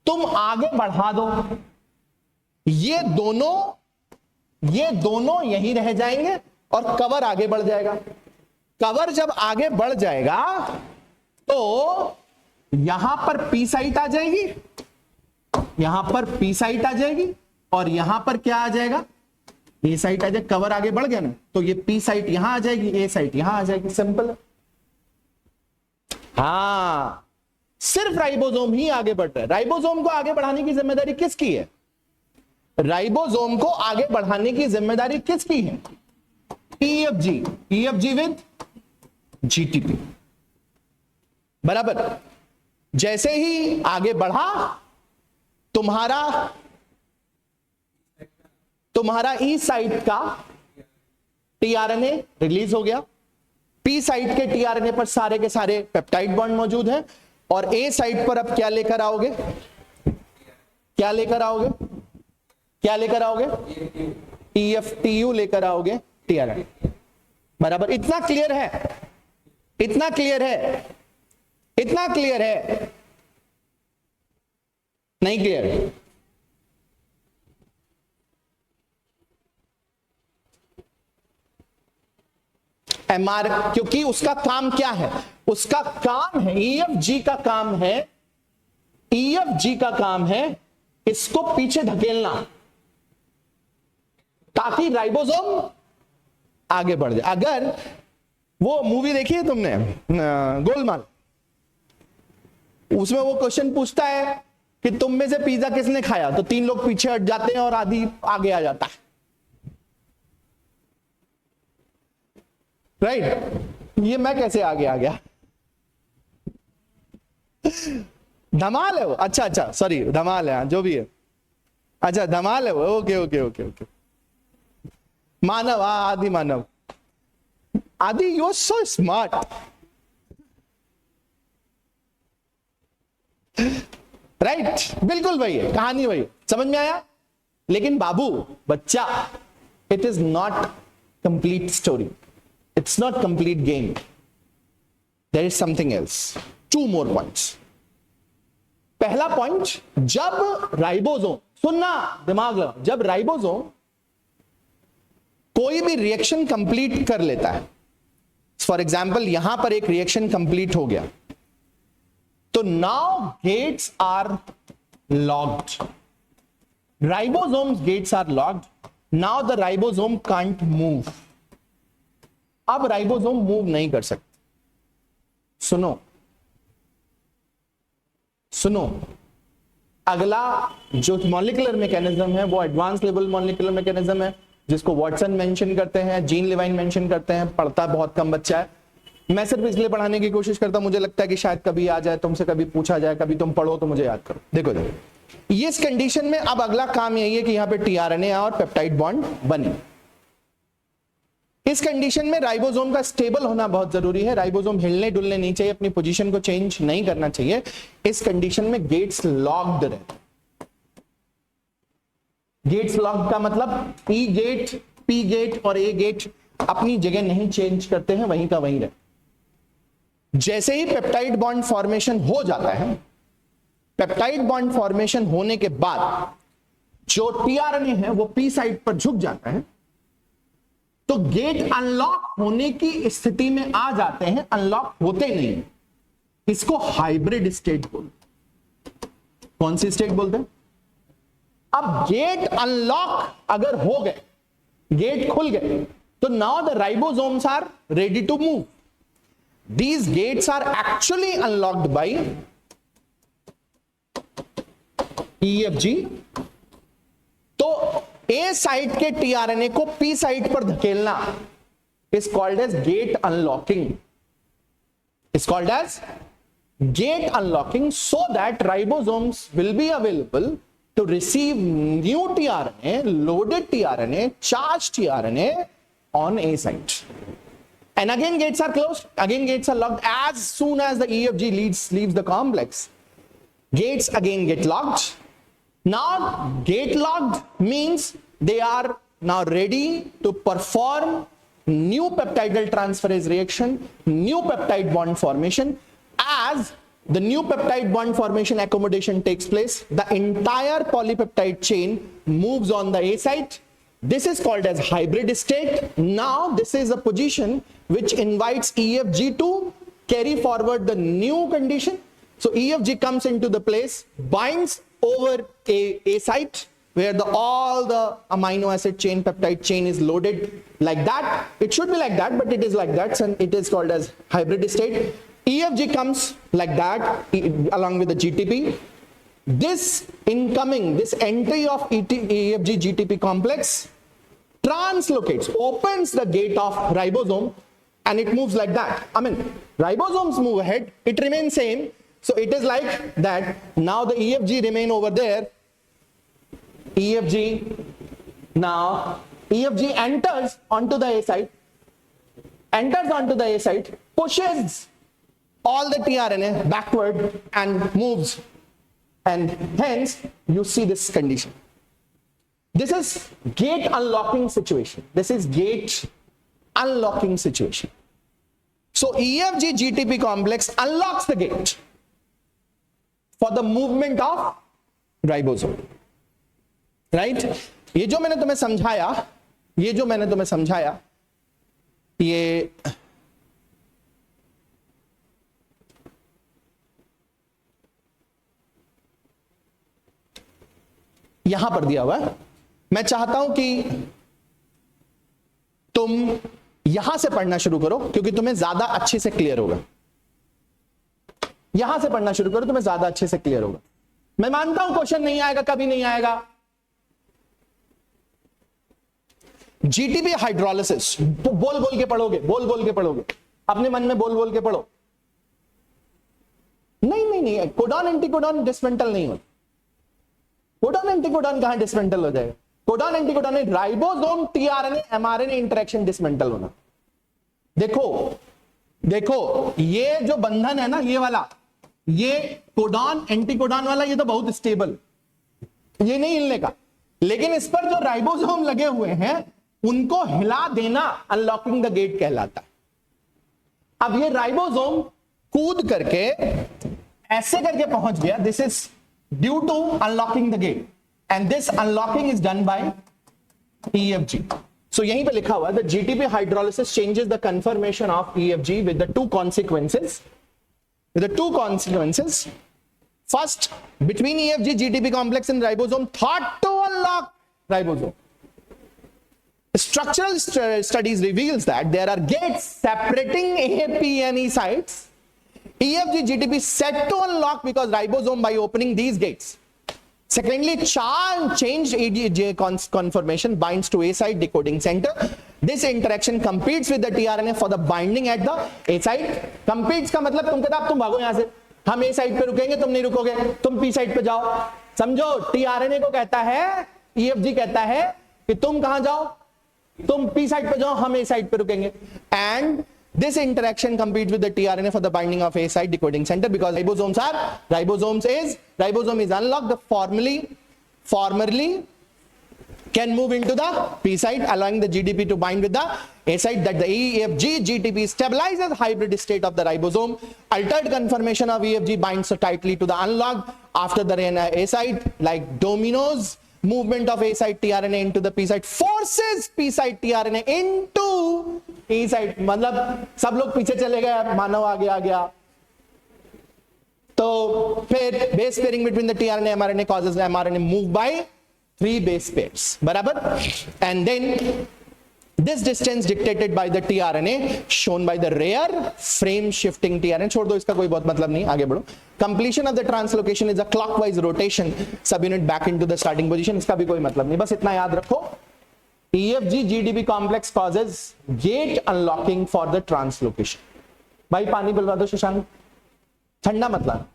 तुम आगे बढ़ा दो, ये दोनों यहीं रह जाएंगे और कवर आगे बढ़ जाएगा। कवर जब आगे बढ़ जाएगा तो यहां पर पी साइट आ जाएगी, यहां पर पी साइट आ जाएगी और यहां पर क्या आ जाएगा, ए साइट आ जाएगी। कवर आगे बढ़ गया ना, तो ये पी साइट यहां आ जाएगी, ए साइट यहां आ जाएगी, सिंपल। हाँ, सिर्फ राइबोसोम ही आगे बढ़ रहा है। राइबोसोम को आगे बढ़ाने की जिम्मेदारी किसकी है, राइबोसोम को आगे बढ़ाने की जिम्मेदारी किसकी है, EFG विद GTP, बराबर। जैसे ही आगे बढ़ा तुम्हारा ई साइट का टीआरएनए रिलीज हो गया, पी साइट के टीआरएनए पर सारे के सारे पेप्टाइड बॉन्ड मौजूद हैं और ए साइट पर अब क्या लेकर आओगे, EFTU लेकर आओगे टीआरएनए, बराबर। इतना क्लियर है, नहीं क्लियर? क्योंकि उसका काम क्या है, उसका काम है, EFG का काम है इसको पीछे धकेलना ताकि राइबोसोम आगे बढ़ जाए। अगर वो मूवी देखी है तुमने गोलमाल, उसमें वो क्वेश्चन पूछता है कि तुम में से पिज्जा किसने खाया, तो 3 लोग पीछे हट जाते हैं और आधी आगे आ जाता है, राइट। ये मैं कैसे आगे आ गया, धमाल है वो, अच्छा सॉरी, धमाल है, जो भी है, अच्छा धमाल है वो, ओके। मानव, आदि मानव, आदि you are so smart, right, बिल्कुल वही है कहानी, वही समझ में आया। लेकिन बाबू बच्चा, it is not complete story, it's not complete game, there is something else. 2 more points। पहला पॉइंट, जब राइबोसोम, सुनना दिमाग लगा, जब राइबोसोम कोई भी रिएक्शन कंप्लीट कर लेता है, फॉर एग्जाम्पल यहां पर एक रिएक्शन कंप्लीट हो गया, तो now gates are locked, ribosomes gates are locked, now the ribosome can't move. अब राइबोसोम मूव नहीं कर सकते। सुनो, अगला जो मॉलिक्यूलर मैकेनिज्म है वो एडवांस लेवल मॉलिक्यूलर मैकेनिज्म है, जिसको वॉटसन मेंशन करते हैं, जीन लेवाइन मेंशन करते हैं, पढ़ता बहुत कम बच्चा है। मैं सिर्फ इसलिए पढ़ाने की कोशिश करता हूं, मुझे लगता है कि शायद कभी आ जाए, तुमसे कभी पूछा जाए, कभी तुम पढ़ो तो मुझे याद करो। देखो इस कंडीशन में अब अगला काम यही है कि यहां पे टीआरएनए और पेप्टाइड बॉन्ड बने। इस कंडीशन में राइबोसोम का स्टेबल होना बहुत जरूरी है। राइबोसोम हिलने डुलने नहीं चाहिए, अपनी पोजीशन को चेंज नहीं करना चाहिए। इस कंडीशन में गेट्स लॉक्ड रहते। गेट्स लॉक्ड का मतलब ई गेट, पी गेट और ए गेट अपनी जगह नहीं चेंज करते हैं, वहीं का वहीं रहते। जैसे ही पेप्टाइड बॉन्ड फॉर्मेशन हो जाता है, पेप्टाइड बॉन्ड फॉर्मेशन होने के बाद जो टीआरएनए है वो पी साइड पर झुक जाता है, तो गेट अनलॉक होने की स्थिति में आ जाते हैं, अनलॉक होते नहीं। इसको हाइब्रिड स्टेट बोलते। कौन सी स्टेट बोलते हैं? अब गेट अनलॉक अगर हो गए, गेट खुल गए, तो now the ribosomes are ready to move. These gates are actually unlocked by EFG। तो ए साइड के टीआरएनए को पी साइड पर धकेलना is called as gate unlocking, is called as gate unlocking, so that ribosomes will be available to receive new tRNA, loaded tRNA, charged tRNA on A site. And again gates are closed, again gates are locked as soon as the EFG leaves the complex. Gates again get locked. Now gate locked means they are now ready to perform new peptidal transferase reaction, new peptide bond formation. As the new peptide bond formation accommodation takes place, the entire polypeptide chain moves on the A site. This is called as hybrid state. Now this is a position which invites EFG to carry forward the new condition. So EFG comes into the place, binds over A site where all the amino acid chain, peptide chain is loaded like that. It should be like that, but it is like that, and it is called as hybrid state. EFG comes like that along with the GTP. This incoming, this entry of EFG GTP complex translocates, opens the gate of ribosome, and it moves like that. I mean, ribosomes move ahead, it remains same. So it is like that. Now the EFG remain over there. EFG, now EFG enters onto the A site, pushes all the tRNA backward and moves, and hence you see this condition. This is gate unlocking situation. This is gate unlocking situation. So EFG GTP complex unlocks the gate for the movement of ribosome. Right? ये जो मैंने तुम्हें समझाया, ये यहां पर दिया हुआ है। मैं चाहता हूं कि तुम यहां से पढ़ना शुरू करो, क्योंकि तुम्हें ज्यादा अच्छे से क्लियर होगा। यहां से पढ़ना शुरू करो, तुम्हें ज्यादा अच्छे से क्लियर होगा। मैं मानता हूं क्वेश्चन नहीं आएगा, कभी नहीं आएगा। जीटीपी हाइड्रोलिसिस बोल बोल के पढ़ोगे, अपने मन में बोल बोल के पढ़ो। नहीं, कोडॉन एंटीकोडॉन डिसमेंटल नहीं होता। कोडॉन एंटीकोडॉन कहां डिसमेंटल हो जाएगा? Codon anticodon ribosome tRNA mRNA interaction dismantle होना। देखो ये जो बंधन है ना, ये वाला, ये कोडॉन एंटीकोडॉन वाला, ये तो बहुत स्टेबल, ये नहीं हिलने का। लेकिन इस पर जो राइबोसोम लगे हुए हैं उनको हिला देना अनलॉकिंग द गेट कहलाता है। अब ये राइबोसोम कूद करके ऐसे करके पहुंच गया, this is due to unlocking the gate, and this unlocking is done by EFG. So यहीं पे लिखा हुआ है, the GTP hydrolysis changes the conformation of EFG with the two consequences. First, between EFG GTP complex and ribosome, thought to unlock ribosome. Structural studies reveals that there are gates separating A, P and E sites. EFG GTP set to unlock because ribosome by opening these gates. Secondly, changed EDJ conformation binds to A site decoding center. This interaction competes with the tRNA for the binding at the A site. Competes का मतलब तुम कहते तुम भागो यहां से, हम A side पे रुकेंगे, तुम नहीं रुकोगे, तुम P साइड पे जाओ। समझो, टीआरएनए को कहता है, ईएफजी कहता है कि तुम कहां जाओ, तुम पी साइड पे जाओ, हम ए साइड पे रुकेंगे. And this interaction competes with the tRNA for the binding of A site decoding center because ribosome is unlocked. The formerly can move into the P site, allowing the GDP to bind with the A site. That the EFG GTP stabilizes hybrid state of the ribosome. Altered conformation of EFG binds so tightly to the unlocked after the A site, like dominoes. Movement of A site tRNA into the P site forces P site tRNA into E site. मतलब सब लोग पीछे चले गए, मानव आगे आ गया. तो फिर base pairing between the tRNA and mRNA causes mRNA move by 3 base pairs. बराबर. And then this distance dictated by the tRNA shown by the rare frame shifting tRNA. छोड़ दो, इसका कोई बहुत मतलब नहीं, आगे बढ़ो. Completion of the translocation is a clockwise rotation subunit back into the starting position. इसका भी कोई मतलब नहीं, बस इतना याद रखो. EFG GDP complex causes gate unlocking for the translocation. भाई पानी पिलवा दो शशांक, ठंडा मतलब.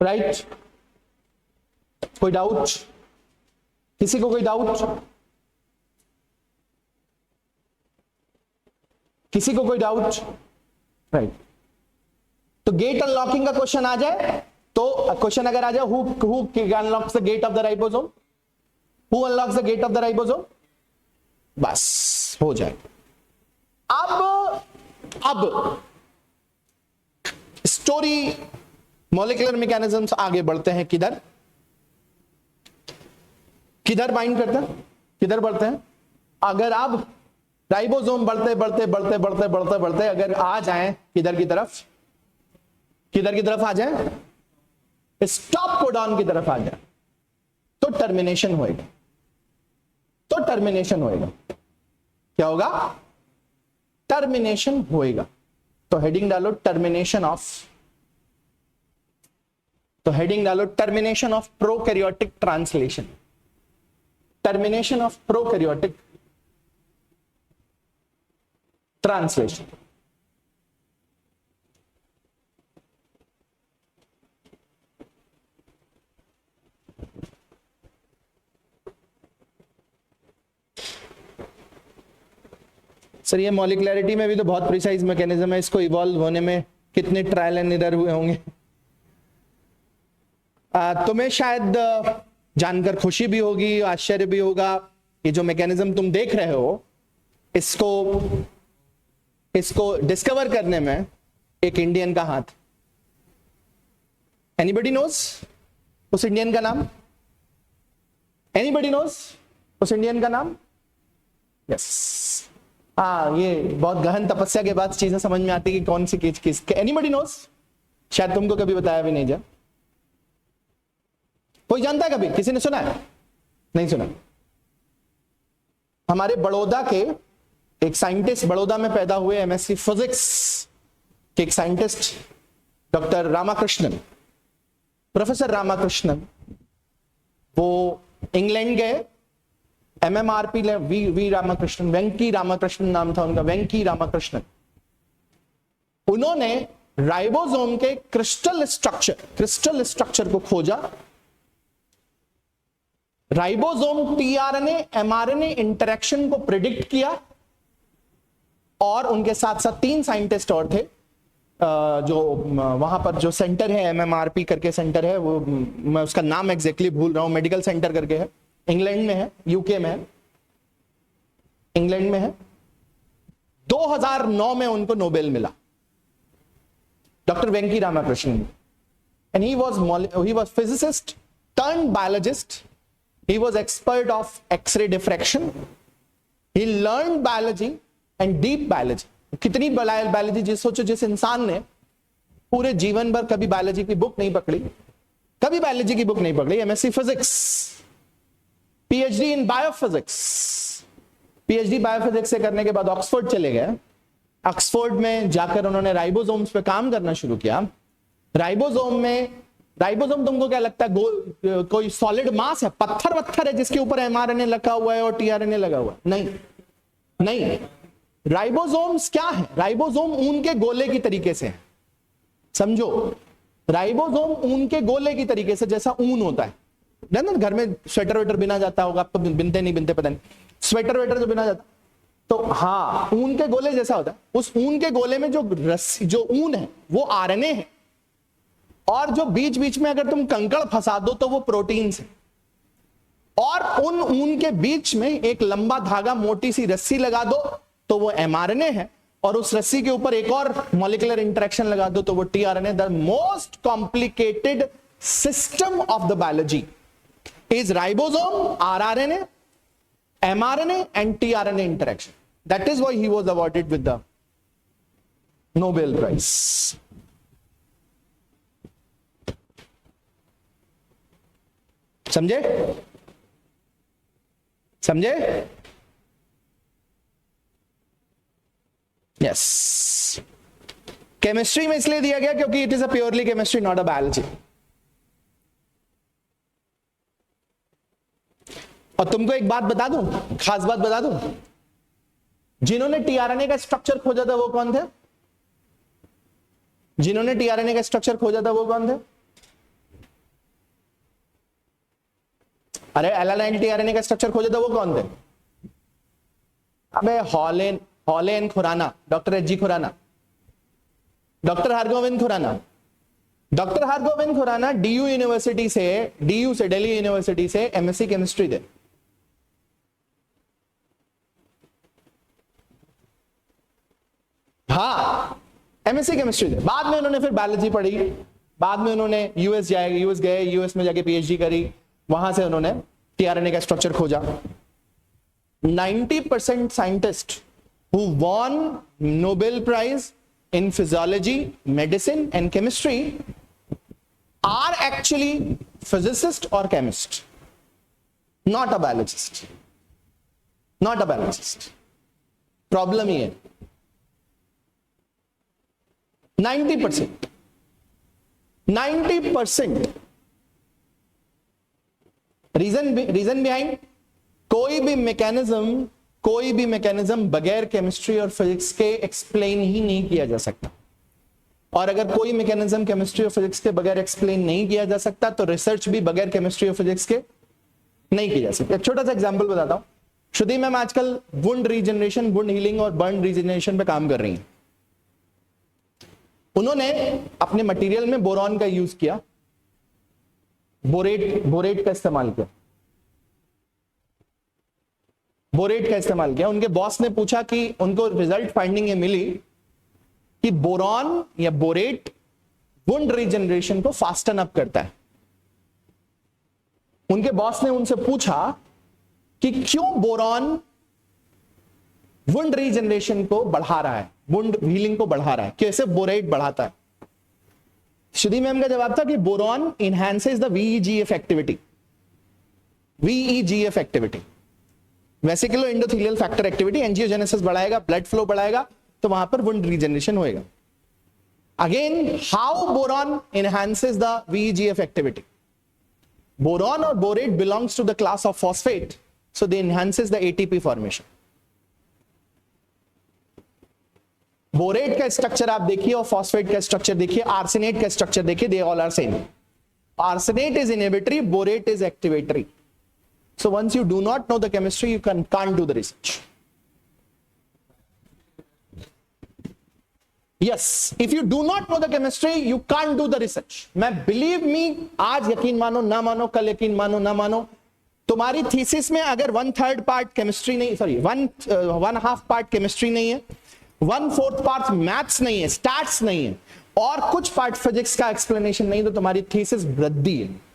राइट? कोई डाउट? किसी को कोई डाउट? किसी को कोई डाउट? राइट. तो गेट अनलॉकिंग का क्वेश्चन आ जाए, तो क्वेश्चन अगर आ जाए, who unlocks the gate of the ribosome, who unlocks the gate of the ribosome, बस हो जाए. अब स्टोरी मॉलिक्यूलर मैकेनिज्म्स आगे बढ़ते हैं. किधर बाइंड करते हैं, किधर बढ़ते हैं. अगर अब राइबोसोम बढ़ते बढ़ते बढ़ते बढ़ते बढ़ते बढ़ते अगर आ जाएं किधर की तरफ आ जाए, स्टॉप कोडॉन की तरफ आ जाए, तो टर्मिनेशन होएगा. क्या होगा? टर्मिनेशन होएगा. तो हेडिंग डालो termination of prokaryotic translation. Termination of prokaryotic translation. Sir ये मॉलिक्युलरिटी में भी तो बहुत प्रिसाइज मैकेनिज्म है, इसको इवॉल्व होने में कितने ट्रायल एंड एरर हुए होंगे. तुम्हें शायद जानकर खुशी भी होगी, आश्चर्य भी होगा. ये जो मैकेनिज्म तुम देख रहे हो, इसको डिस्कवर करने में एक इंडियन का हाथ. एनीबडी नोज उस इंडियन का नाम? एनीबडी नोज उस इंडियन का नाम? यस. हाँ, ये बहुत गहन तपस्या के बाद चीजें समझ में आती कि कौन सी किस. Anybody knows? शायद तुमको कभी बताया भी नहीं. जा कोई जानता है? कभी किसी ने सुना है? नहीं सुना. हमारे बड़ौदा के एक साइंटिस्ट, बड़ौदा में पैदा हुए एमएससी फिजिक्स के एक scientist doctor Ramakrishnan, professor Ramakrishnan, वो इंग्लैंड गए. एमएमआरपी वी रामाकृष्णन, वेंकी रामाकृष्णन नाम था उनका, वेंकी रामाकृष्णन. उन्होंने राइबोसोम के क्रिस्टल स्ट्रक्चर को खोजा. राइबोसोम टीआरएनए एमआरएनए इंटरेक्शन को प्रिडिक्ट किया, और उनके साथ साथ 3 साइंटिस्ट और थे, जो वहां पर जो सेंटर है एमएमआरपी करके सेंटर है, वो मैं उसका नाम एग्जैक्टली भूल रहा हूं, मेडिकल सेंटर करके है, इंग्लैंड में है, यूके में है, इंग्लैंड में है. 2009 में उनको नोबेल मिला, doctor Venky Ramakrishnan. And he was physicist turned biologist. He was expert of X-ray diffraction. He learned biology and deep biology. कितनी बायोलॉजी जिस इंसान ने पूरे जीवन भर कभी बायोलॉजी की बुक नहीं पकड़ी, MSc physics, PhD in biophysics, PhD biophysics से करने के बाद ऑक्सफोर्ड चले गए। ऑक्सफोर्ड में जाकर उन्होंने राइबोसोम्स पे काम करना शुरू किया। राइबोसोम तुमको क्या लगता है कोई सॉलिड मास है, पत्थर है जिसके ऊपर एमआरएनए लगा हुआ है और टीआरएनए लगा हुआ है? नहीं। राइबोसोम्स क्या है? राइबोसोम ऊन के गोले की तरीके से है, समझो। राइबोसोम ऊन के गोले की तरीके से, जैसा ऊन होता है ना, घर में स्वेटर वेटर बिना जाता होगा, आपको बिनते नहीं बिनते पता नहीं, स्वेटर वेटर जो बिना जाता, तो हाँ, ऊन के गोले जैसा होता है। उस ऊन के गोले में जो रस्सी, जो ऊन है वो आरएनए है, और जो बीच बीच में अगर तुम कंकड़ फंसा दो तो वो प्रोटीन्स है, और उन ऊन के बीच में एक लंबा धागा, मोटी सी रस्सी लगा दो तो वो एमआरएनए है, और उस रस्सी के ऊपर एक और मॉलिक्यूलर इंटरेक्शन लगा दो तो वो tRNA. The most complicated system of the biology is ribosome, rRNA, mRNA and tRNA interaction. That is why he was awarded with the Nobel Prize. समझे? यस। केमिस्ट्री में इसलिए दिया गया क्योंकि it is a purely chemistry, not a biology. और तुमको एक बात बता दूं, खास बात बता दूं, जिन्होंने टीआरएनए का स्ट्रक्चर खोजा था वो कौन थे? जिन्होंने टीआरएनए का स्ट्रक्चर खोजा था वो कौन थे? अरे एलानाइन टीआरएनए का स्ट्रक्चर खोजा था वो कौन थे? अबे हॉलेन Khorana, doctor H G Khorana, doctor Hargobind Khorana. Doctor Hargobind Khorana DU से दिल्ली यूनिवर्सिटी से एमएससी केमिस्ट्री थे। हाँ, एमएससी केमिस्ट्री थे। बाद में उन्होंने फिर बायोलॉजी पढ़ी, बाद में उन्होंने यूएस गए, यूएस में जाके पीएचडी करी, वहां से उन्होंने टीआरएनए का स्ट्रक्चर खोजा। 90% scientist who won Nobel Prize in physiology, medicine and chemistry are actually physicists or chemists, not a biologist. Problem ये है 90%। रीजन बिहाइंड कोई भी मैकेनिज्म बगैर केमिस्ट्री और फिजिक्स के एक्सप्लेन ही नहीं किया जा सकता। और अगर कोई मैकेनिज्म केमिस्ट्री और फिजिक्स के बगैर एक्सप्लेन नहीं किया जा सकता तो रिसर्च भी बगैर केमिस्ट्री और फिजिक्स के नहीं की जा सकती। एक छोटा सा एग्जांपल बताता हूं। श्रुति मैम आजकल वुंड रीजनरेशन, वुंड हीलिंग और बर्न रीजनरेशन पे काम कर रही हैं। उन्होंने अपने मटेरियल में बोरॉन का यूज किया, बोरेट का इस्तेमाल किया। उनके बॉस ने पूछा कि उनको रिजल्ट फाइंडिंग ये मिली कि बोरॉन या बोरेट वुंड रीजनरेशन को फास्टन अप करता है। उनके बॉस ने उनसे पूछा कि क्यों बोरॉन वुंड रीजनरेशन को बढ़ा रहा है, वुंड हीलिंग को बढ़ा रहा है, कैसे बोरेट बढ़ाता है? श्रुति मैम का जवाब था कि boron enhances the VEGF activity. Vesicular endothelial factor activity, angiogenesis बढ़ाएगा, ब्लड फ्लो बढ़ाएगा, तो वहां पर वुंड रीजनरेशन होएगा। Again, how boron enhances the VEGF activity? Boron और borate belongs to the class of phosphate, so they enhances the ATP formation. Borate का structure आप देखिए और फॉस्फेट का स्ट्रक्चर देखिए, आर्सेनेट का स्ट्रक्चर देखिए, they all are same. Arsenate is inhibitory, borate is activatory. So once you do not know the chemistry, you can't do the research. Yes, if you do not know the chemistry, you can't do the research. मैं believe me, आज यकीन मानो ना मानो, कल यकीन मानो ना मानो, तुम्हारी थीसिस में अगर 1/3 पार्ट केमिस्ट्री नहीं, सॉरी 1/2 पार्ट केमिस्ट्री नहीं है, 1/4 पार्ट मैथ्स नहीं है, स्टैट्स नहीं है, और कुछ पार्ट फिजिक्स का एक्सप्लेनेशन नहीं, तो तुम्हारी थीसिस वृद्धि है।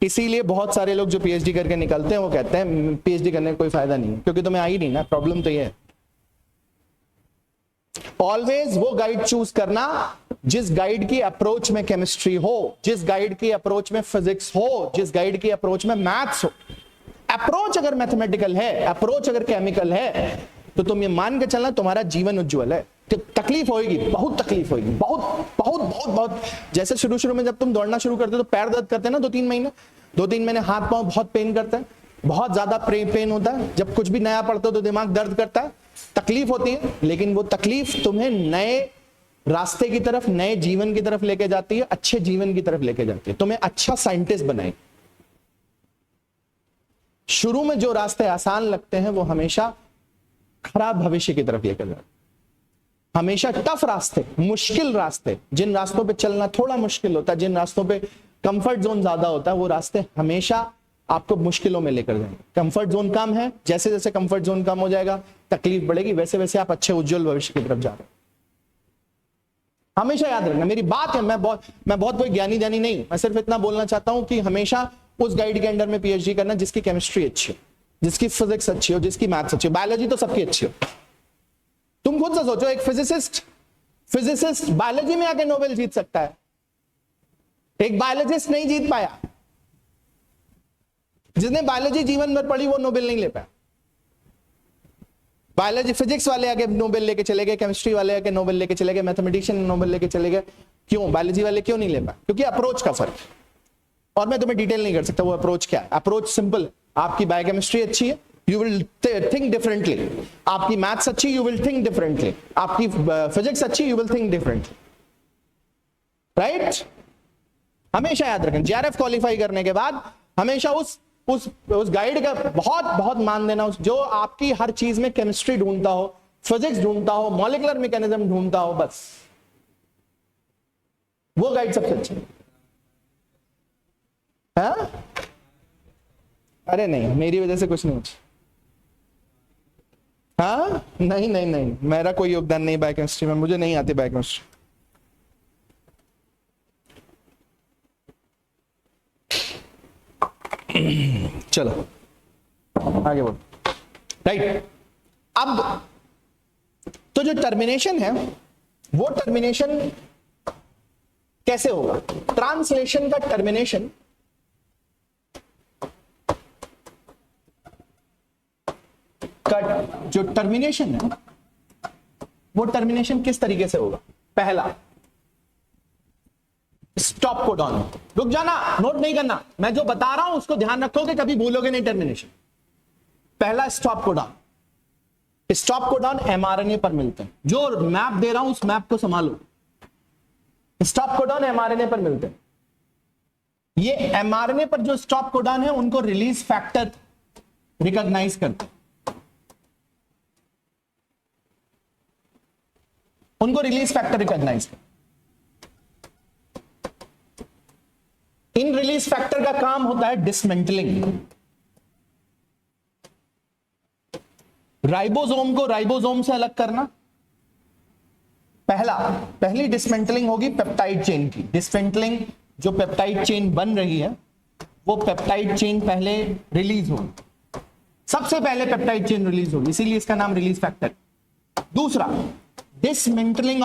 इसीलिए बहुत सारे लोग जो पीएचडी करके निकलते हैं वो कहते हैं पीएचडी करने का कोई फायदा नहीं, क्योंकि तुम्हें आई नहीं ना। प्रॉब्लम तो ये है, ऑलवेज वो गाइड चूज करना जिस गाइड की अप्रोच में केमिस्ट्री हो, जिस गाइड की अप्रोच में फिजिक्स हो, जिस गाइड की अप्रोच में मैथ्स हो, अप्रोच अगर मैथमेटिकल है, अप्रोच अगर केमिकल है, तो तुम ये मान के चलना तुम्हारा जीवन उज्जवल है। तकलीफ होगी, बहुत तकलीफ होगी, बहुत बहुत बहुत बहुत। जैसे शुरू शुरू में जब तुम दौड़ना शुरू करते हो तो पैर दर्द करते हैं ना, 2-3 महीने हाथ पांव बहुत पेन करता है, बहुत ज्यादा पेन होता है। जब कुछ भी नया पढ़ते हो तो दिमाग दर्द करता है, तकलीफ होती है, लेकिन वो तकलीफ तुम्हें नए रास्ते की तरफ, नए जीवन की तरफ लेके जाती है, अच्छे जीवन की तरफ लेके जाती है, तुम्हें अच्छा साइंटिस्ट बनाए। शुरू में जो रास्ते आसान लगते हैं वो हमेशा खराब भविष्य की तरफ लेकर जाते हैं। हमेशा टफ रास्ते, मुश्किल रास्ते, जिन रास्तों पे चलना थोड़ा मुश्किल होता है, जिन रास्तों पे कंफर्ट जोन ज्यादा होता है, वो रास्ते हमेशा आपको मुश्किलों में लेकर जाएंगे। कंफर्ट जोन कम है, जैसे जैसे कंफर्ट जोन कम हो जाएगा, तकलीफ बढ़ेगी, वैसे वैसे आप अच्छे उज्जवल भविष्य की तरफ जा रहे हैं। हमेशा याद रखना, मेरी बात है, मैं बहुत कोई ज्ञानी ज्ञानी नहीं, मैं सिर्फ इतना बोलना चाहता हूं कि हमेशा उस गाइड के अंडर में पीएचडी करना जिसकी केमिस्ट्री अच्छी हो, जिसकी फिजिक्स अच्छी हो, जिसकी मैथ्स अच्छी हो, बायोलॉजी तो सबकी अच्छी हो। तुम खुद से सोचो, एक फिजिसिस्ट बायोलॉजी में आके नोबेल जीत सकता है, एक बायोलॉजिस्ट नहीं जीत पाया। जिसने बायोलॉजी जीवन भर पढ़ी वो नोबेल नहीं ले पाया। बायोलॉजी फिजिक्स वाले आके नोबेल लेके चले गए, केमिस्ट्री वाले आके नोबेल लेके चले गए, मैथमेटिशियन नोबेल लेके चले गए। क्यों? बायोलॉजी वाले क्यों नहीं ले पाए? क्योंकि अप्रोच का फर्क। और मैं तुम्हें डिटेल नहीं कर सकता वो अप्रोच क्या है। अप्रोच सिंपल है, आपकी बायोकेमिस्ट्री अच्छी है, यू विल थिंक डिफरेंटली। आपकी मैथ्स अच्छी, यू विल थिंक डिफरेंटली। आपकी फिजिक्स अच्छी, you will think differently. Right? हमेशा याद रखें, जेआरएफ क्वालिफाई करने के बाद हमेशा उस गाइड का बहुत बहुत मान देना, जो आपकी हर चीज में केमिस्ट्री ढूंढता हो, फिजिक्स ढूंढता हो, मॉलिक्यूलर मैकेनिज्म ढूंढता हो, बस वो गाइड सबसे अच्छा है। हाँ? अरे नहीं, मेरी वजह से कुछ नहीं होता। हाँ? नहीं नहीं नहीं, मेरा कोई योगदान नहीं बायोकेमिस्ट्री में, मुझे नहीं आती बायोकेमिस्ट्री। चलो आगे बढ़ो। राइट, अब तो जो टर्मिनेशन है वो टर्मिनेशन कैसे होगा? ट्रांसलेशन का टर्मिनेशन का जो टर्मिनेशन है वो टर्मिनेशन किस तरीके से होगा? पहला, स्टॉप कोडॉन। रुक जाना, नोट नहीं करना, मैं जो बता रहा हूं उसको ध्यान रखोगे, कभी भूलोगे नहीं टर्मिनेशन। पहला stop codon. Stop codon mRNA पर मिलते हैं। जो मैप दे रहा हूं उस मैप को संभालो। स्टॉप कोडॉन एमआरएनए पर मिलते हैं। ये एमआरएनए पर जो स्टॉप कोडॉन है उनको रिलीज फैक्टर रिकॉग्नाइज करते हैं, उनको रिलीज फैक्टर रिकॉग्नाइज करते। इन रिलीज फैक्टर का काम होता है डिसमेंटलिंग। राइबोसोम को राइबोसोम से अलग करना। पहली डिसमेंटलिंग होगी पेप्टाइड चेन की। डिसमेंटलिंग, जो पेप्टाइड चेन बन रही है वो पेप्टाइड चेन पहले रिलीज होगी, सबसे पहले पेप्टाइड चेन रिलीज होगी, इसीलिए इसका नाम रिलीज फैक्टर। दूसरा, डिसमेंटलिंग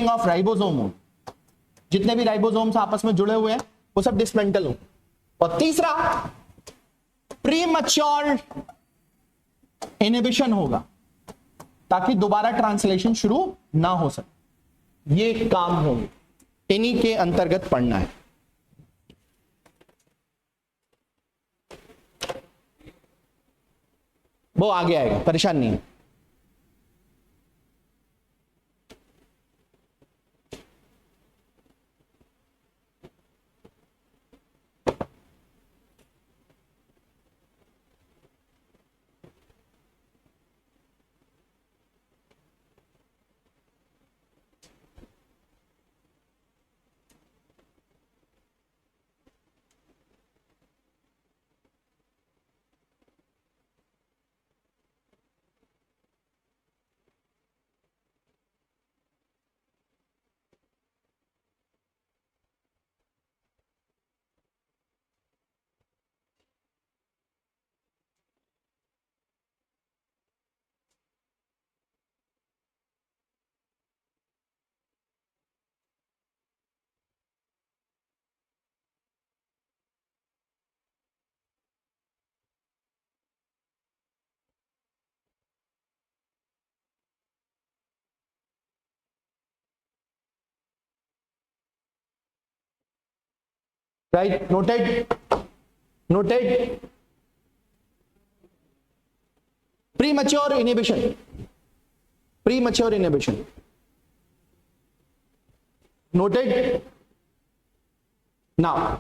ऑफ राइबोसोम, जितने भी राइबोसोम्स आपस में जुड़े हुए हैं वो सब डिसमेंटल हो। और तीसरा, प्रीमैच्योर इनहिबिशन होगा ताकि दोबारा ट्रांसलेशन शुरू ना हो सके। ये काम होंगे, इन्हीं के अंतर्गत पढ़ना है। वो आगे आएगा, परेशान नहीं है। Right, noted, noted. Premature inhibition, premature inhibition, noted. Now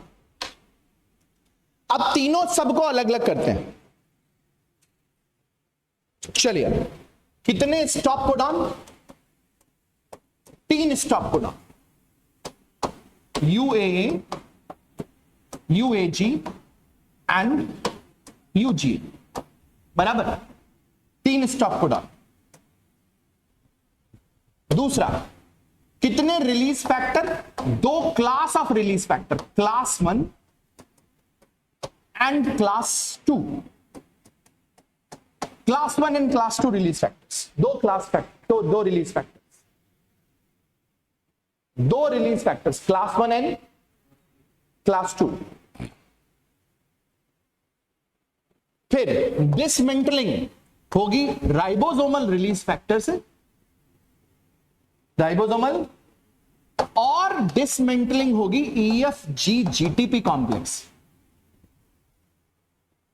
अब तीनों सबको अलग अलग करते हैं. चलिए, कितने stop codon? 3 stop codon, UAA, UAG and UG. बराबर, 3 स्टॉप कोडॉन. दूसरा, कितने release factor? 2 class of release factor, class 1 and class 2. Class 1 and class 2 release factors. 2 class factor, 2 release factors, 2 release factors, class 1 and class 2. फिर dismantling होगी ribosomal release factor से, ribosomal, और dismantling होगी EFG GTP complex.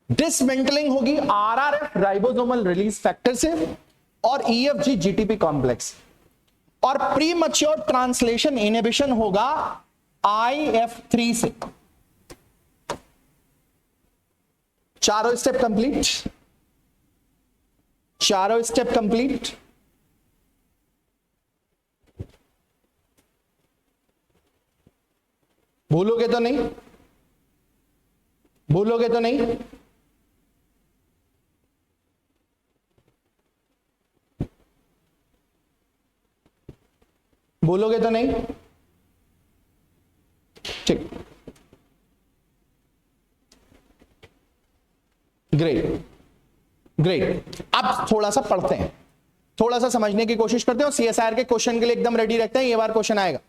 Dismantling होगी RRF ribosomal release factor से और EFG GTP complex. और premature translation inhibition होगा IF3 से. चारों स्टेप कंप्लीट, चारों स्टेप कंप्लीट. भूलोगे तो नहीं? भूलोगे तो नहीं? भूलोगे तो नहीं? ठीक, ग्रेट ग्रेट. अब थोड़ा सा पढ़ते हैं, थोड़ा सा समझने की कोशिश करते हैं, और CSIR के क्वेश्चन के लिए एकदम रेडी रखते हैं. ये बार क्वेश्चन आएगा.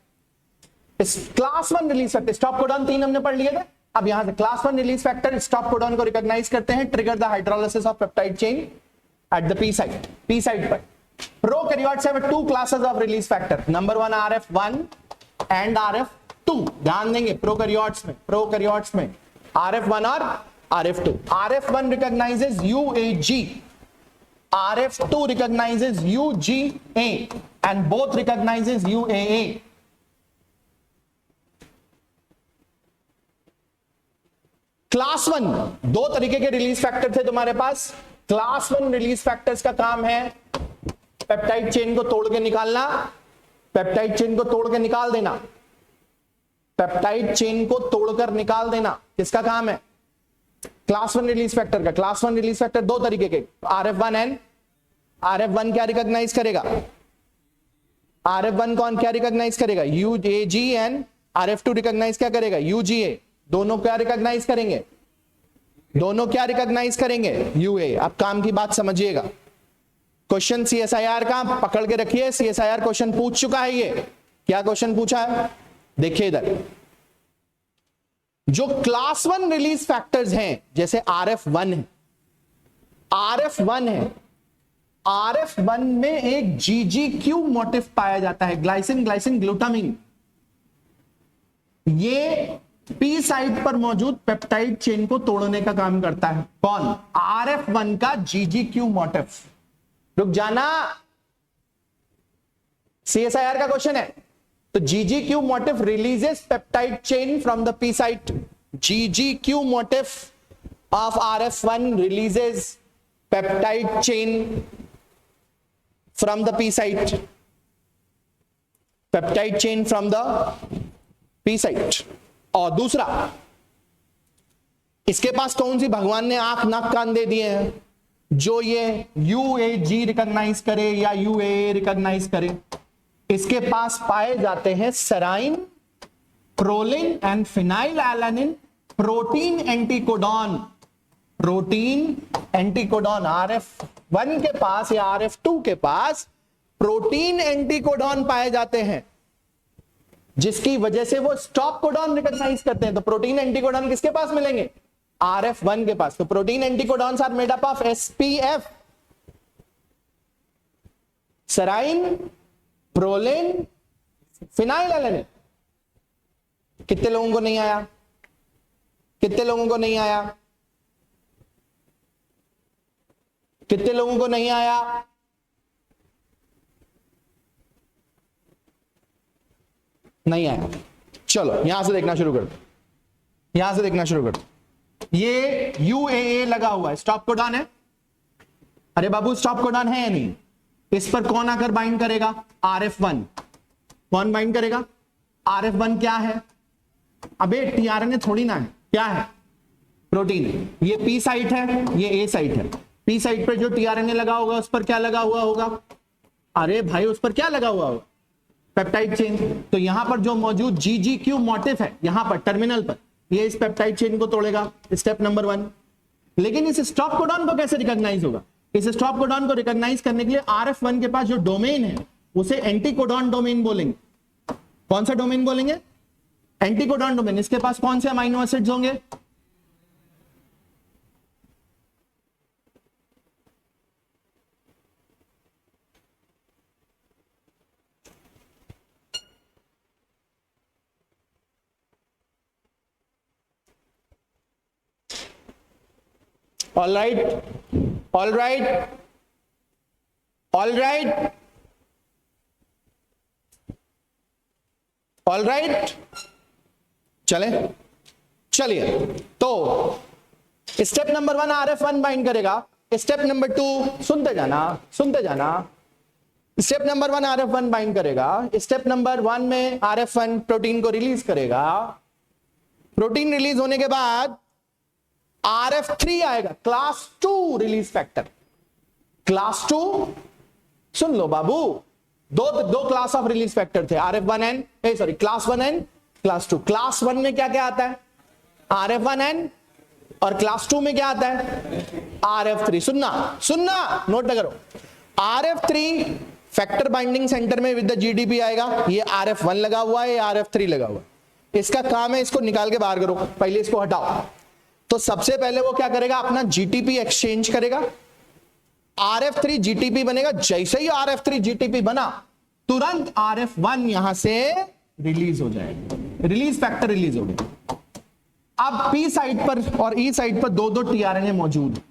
इस class 1 release factor, stop codon 3 हमने पढ़ लिए थे. अब यहां से class 1 release factor stop codon को रिकॉग्नाइज करते हैं, trigger the hydrolysis of peptide chain at the P site. P site पर prokaryotes have 2 classes of release factor, number 1 RF1 and RF2. ध्यान देंगे, प्रोकैरियोट्स में RF1 और RF2. RF1 recognizes UAG, RF2 recognizes UGA, and both recognizes UAA. Class 1, 2 तरीके के release factor थे तुम्हारे पास. Class 1 release factors का काम है पेप्टाइड चेन को तोड़ के निकालना, पेप्टाइड चेन को तोड़ के निकाल देना, पेप्टाइड चेन को तोड़कर निकाल देना. किसका काम है? क्लास 1 रिलीज फैक्टर का. क्लास 1 रिलीज फैक्टर 2 तरीके के, RF1 एंड RF1 क्या रिकॉग्नाइज करेगा? RF1 कौन क्या रिकॉग्नाइज करेगा? UAG. एंड RF2 रिकॉग्नाइज क्या करेगा? UGA. दोनों क्या रिकॉग्नाइज करेंगे? दोनों क्या रिकॉग्नाइज करेंगे? UA. अब काम की बात समझिएगा. क्वेश्चन CSIR का पकड़ के रखिए, CSIR क्वेश्चन पूछ चुका है. ये क्या क्वेश्चन पूछा है? देखिए इधर, जो क्लास 1 रिलीज फैक्टर्स हैं, जैसे RF1 है, RF1 है, RF1 में एक GGQ मोटिफ पाया जाता है, ग्लाइसिन ग्लाइसिन ग्लूटामिन. ये पी साइट पर मौजूद पेप्टाइड चेन को तोड़ने का काम करता है. कौन? RF1 का GGQ मोटिफ. रुक जाना, CSIR का क्वेश्चन है. तो GGQ motif releases peptide chain from the P site. GGQ motif of RF1 releases peptide chain from the P site. Peptide chain from the P site. और दूसरा, इसके पास कौन सी भगवान ने आंख नाक कान दे दिए हैं जो ये UAG रिकॉग्नाइज करे या UAA रिकॉग्नाइज करे? इसके पास पाए जाते हैं serine, proline and phenyl alanine protein anticodon. Protein anticodon RF1 के पास या RF2 के पास प्रोटीन एंटीकोडॉन पाए जाते हैं, जिसकी वजह से वो स्टॉप कोडॉन रिकॉग्नाइज करते हैं. तो प्रोटीन एंटीकोडॉन किसके पास मिलेंगे? RF1 के पास. तो protein anticodons are made up of SPF, serine, proline, phenyl alanine. कितने लोगों को नहीं आया? कितने लोगों को नहीं आया? कितने लोगों को नहीं आया? नहीं आया। चलो यहां से देखना शुरू कर दो, यहां से देखना शुरू कर दो। ये UAA लगा हुआ है, स्टॉप कोडॉन है। अरे बाबू स्टॉप कोडॉन है या नहीं? इस पर कौन आकर बाइंड करेगा? RF1। कौन बाइंड करेगा? RF1 क्या है? अबे टीआरएनए थोड़ी ना है, क्या है? प्रोटीन है। ये पी साइट है, ये ए साइट है। पी साइट पर जो टीआरएनए लगा होगा उस पर क्या लगा हुआ होगा? अरे भाई उस पर क्या लगा हुआ होगा? Peptide chain. तो यहां पर जो मौजूद GGQ मोटिफ है यहां पर टर्मिनल पर, ये इस पेप्टाइड चेन को तोड़ेगा, स्टेप नंबर 1। लेकिन इस स्टॉप कोडॉन को कैसे रिकॉग्नाइज होगा? इस स्टॉप कोडॉन को रिकॉग्नाइज करने के लिए RF1 के पास जो डोमेन है उसे एंटी कोडॉन डोमेन बोलेंगे। कौन सा डोमेन बोलेंगे? Anti codon domain. इसके पास कौन से अमाइनो एसिड्स होंगे? All right, all right, all right, all right. चलिए तो स्टेप नंबर 1 RF1 बाइंड करेगा। स्टेप नंबर 2 सुनते जाना। स्टेप नंबर 1 RF1 बाइंड करेगा। स्टेप नंबर 1 में RF1 प्रोटीन को रिलीज करेगा। प्रोटीन रिलीज होने के बाद RF3 आएगा, क्लास 2 रिलीज फैक्टर। क्लास 2 सुन लो बाबू, दो क्लास ऑफ रिलीज फैक्टर थे, RF1N, class 1N, class 2। Class 1 में क्या क्या आता है? RF1N। और क्लास 2 में क्या आता है? RF3। सुनना नोट करो। RF3 फैक्टर बाइंडिंग सेंटर में विद द GDP आएगा। ये RF1 लगा हुआ है, ये RF3 लगा हुआ है। इसका काम है इसको निकाल के बाहर करो, पहले इसको हटाओ। तो सबसे पहले वो क्या करेगा? अपना GTP एक्सचेंज करेगा। RF3 GTP बनेगा। जैसे ही RF3 GTP बना तुरंत RF1 यहां से रिलीज हो जाएगा, रिलीज फैक्टर रिलीज हो गया। अब P साइड पर और E साइड पर दो टीआरएनए मौजूद है,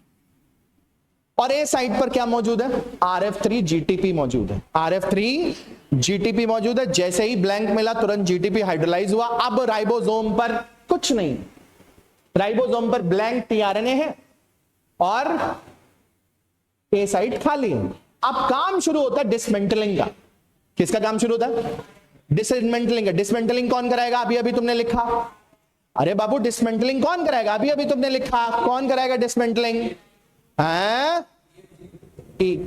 और A साइड पर क्या मौजूद है? RF3 GTP मौजूद है। RF3 GTP मौजूद है। जैसे ही ब्लैंक मिला तुरंत GTP हाइड्रोलाइज हुआ। अब राइबोसोम पर कुछ नहीं, राइबोसोम पर ब्लैंक टीआरएनए है और ए साइट खाली है। अब काम शुरू होता है डिसमेंटलिंग का। किसका काम शुरू होता है? डिसमेंटलिंग का। डिसमेंटलिंग कौन कराएगा? अभी तुमने लिखा। अरे बाबू डिसमेंटलिंग कौन कराएगा? अभी तुमने लिखा। कौन कराएगा डिसमेंटलिंग?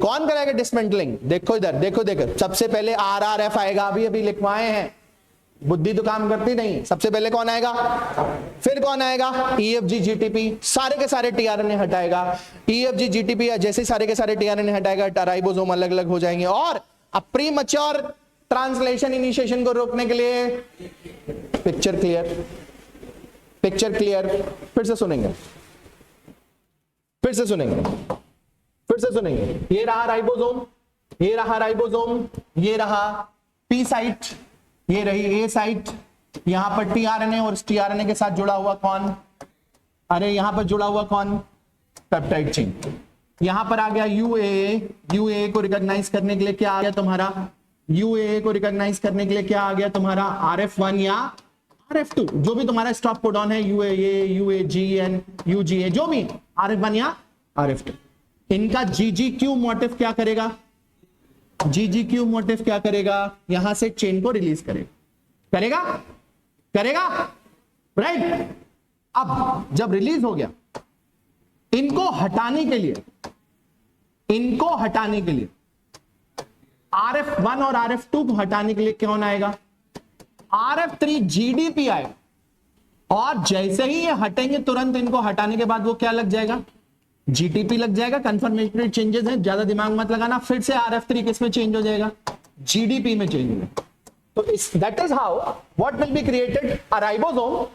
कौन कराएगा डिसमेंटलिंग? देखो इधर, देखो सबसे पहले RRF आएगा। अभी लिखवाए हैं, बुद्धि तो काम करती नहीं। सबसे पहले कौन आएगा? फिर कौन आएगा? EFG GTP। सारे के सारे टीआरएनए हटाएगा। EFG GTP जैसे सारे के सारे टीआरएनए हटाएगा, राइबोसोम अलग अलग हो जाएंगे। और अब प्रीमैच्योर ट्रांसलेशन इनिशिएशन को रोकने के लिए पिक्चर क्लियर, पिक्चर क्लियर। फिर से सुनेंगे, फिर से सुनेंगे, फिर से सुनेंगे। ये रहा राइबोसोम, ये रहा राइबोसोम, ये रहा P साइट, ये रही A साइट। यहां पर टीआरएनए और टीआरएनए के साथ जुड़ा हुआ कौन? अरे यहां पर जुड़ा हुआ कौन? Peptide chain. यहां पर आ गया UAA। UAA को रिकॉग्नाइज करने के लिए क्या आ गया तुम्हारा? UAA को रिकॉग्नाइज करने के लिए क्या आ गया तुम्हारा? RF1 या RF2, जो भी तुम्हारा स्टॉप कोडॉन है, UAA, UAGN, UGA, जो भी RF1 या RF2। इनका GGQ मोटिव क्या करेगा? GGQ मोटिव क्या करेगा? यहां से चेन को रिलीज करेगा, राइट। अब जब रिलीज हो गया, इनको हटाने के लिए RF1 और RF2 को हटाने के लिए कौन आएगा? RF3 GDP आएगा। और जैसे ही ये हटेंगे तुरंत इनको हटाने के बाद वो क्या लग जाएगा? GTP लग जाएगा। कंफर्मेटरी चेंजेस है, ज्यादा दिमाग मत लगाना। फिर से RF3 किस में चेंज हो जाएगा? GDP में चेंज हो जाएगा। तो that is how what will be created a ribosome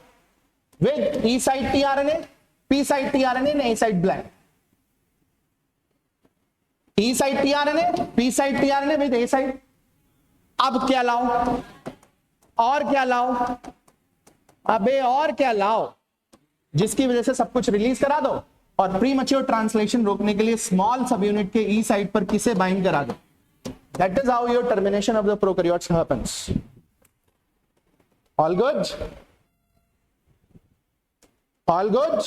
with E side tRNA, P side tRNA and A side blank. E side tRNA, P side tRNA with A side. अब क्या लाओ? और क्या लाओ? अबे और क्या लाओ? जिसकी वजह से सब कुछ रिलीज करा दो और प्री मैच्योर ट्रांसलेशन रोकने के लिए स्मॉल सब यूनिट के ई साइड पर किसे बाइंड करा दो. That is how your termination of the prokaryotes happens. All good? All good?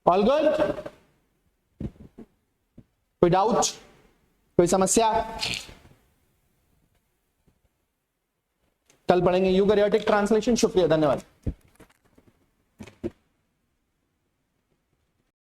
All good? कोई डाउट, कोई समस्या? कल पढ़ेंगे यूकैरियोटिक ट्रांसलेशन. शुक्रिया, धन्यवाद.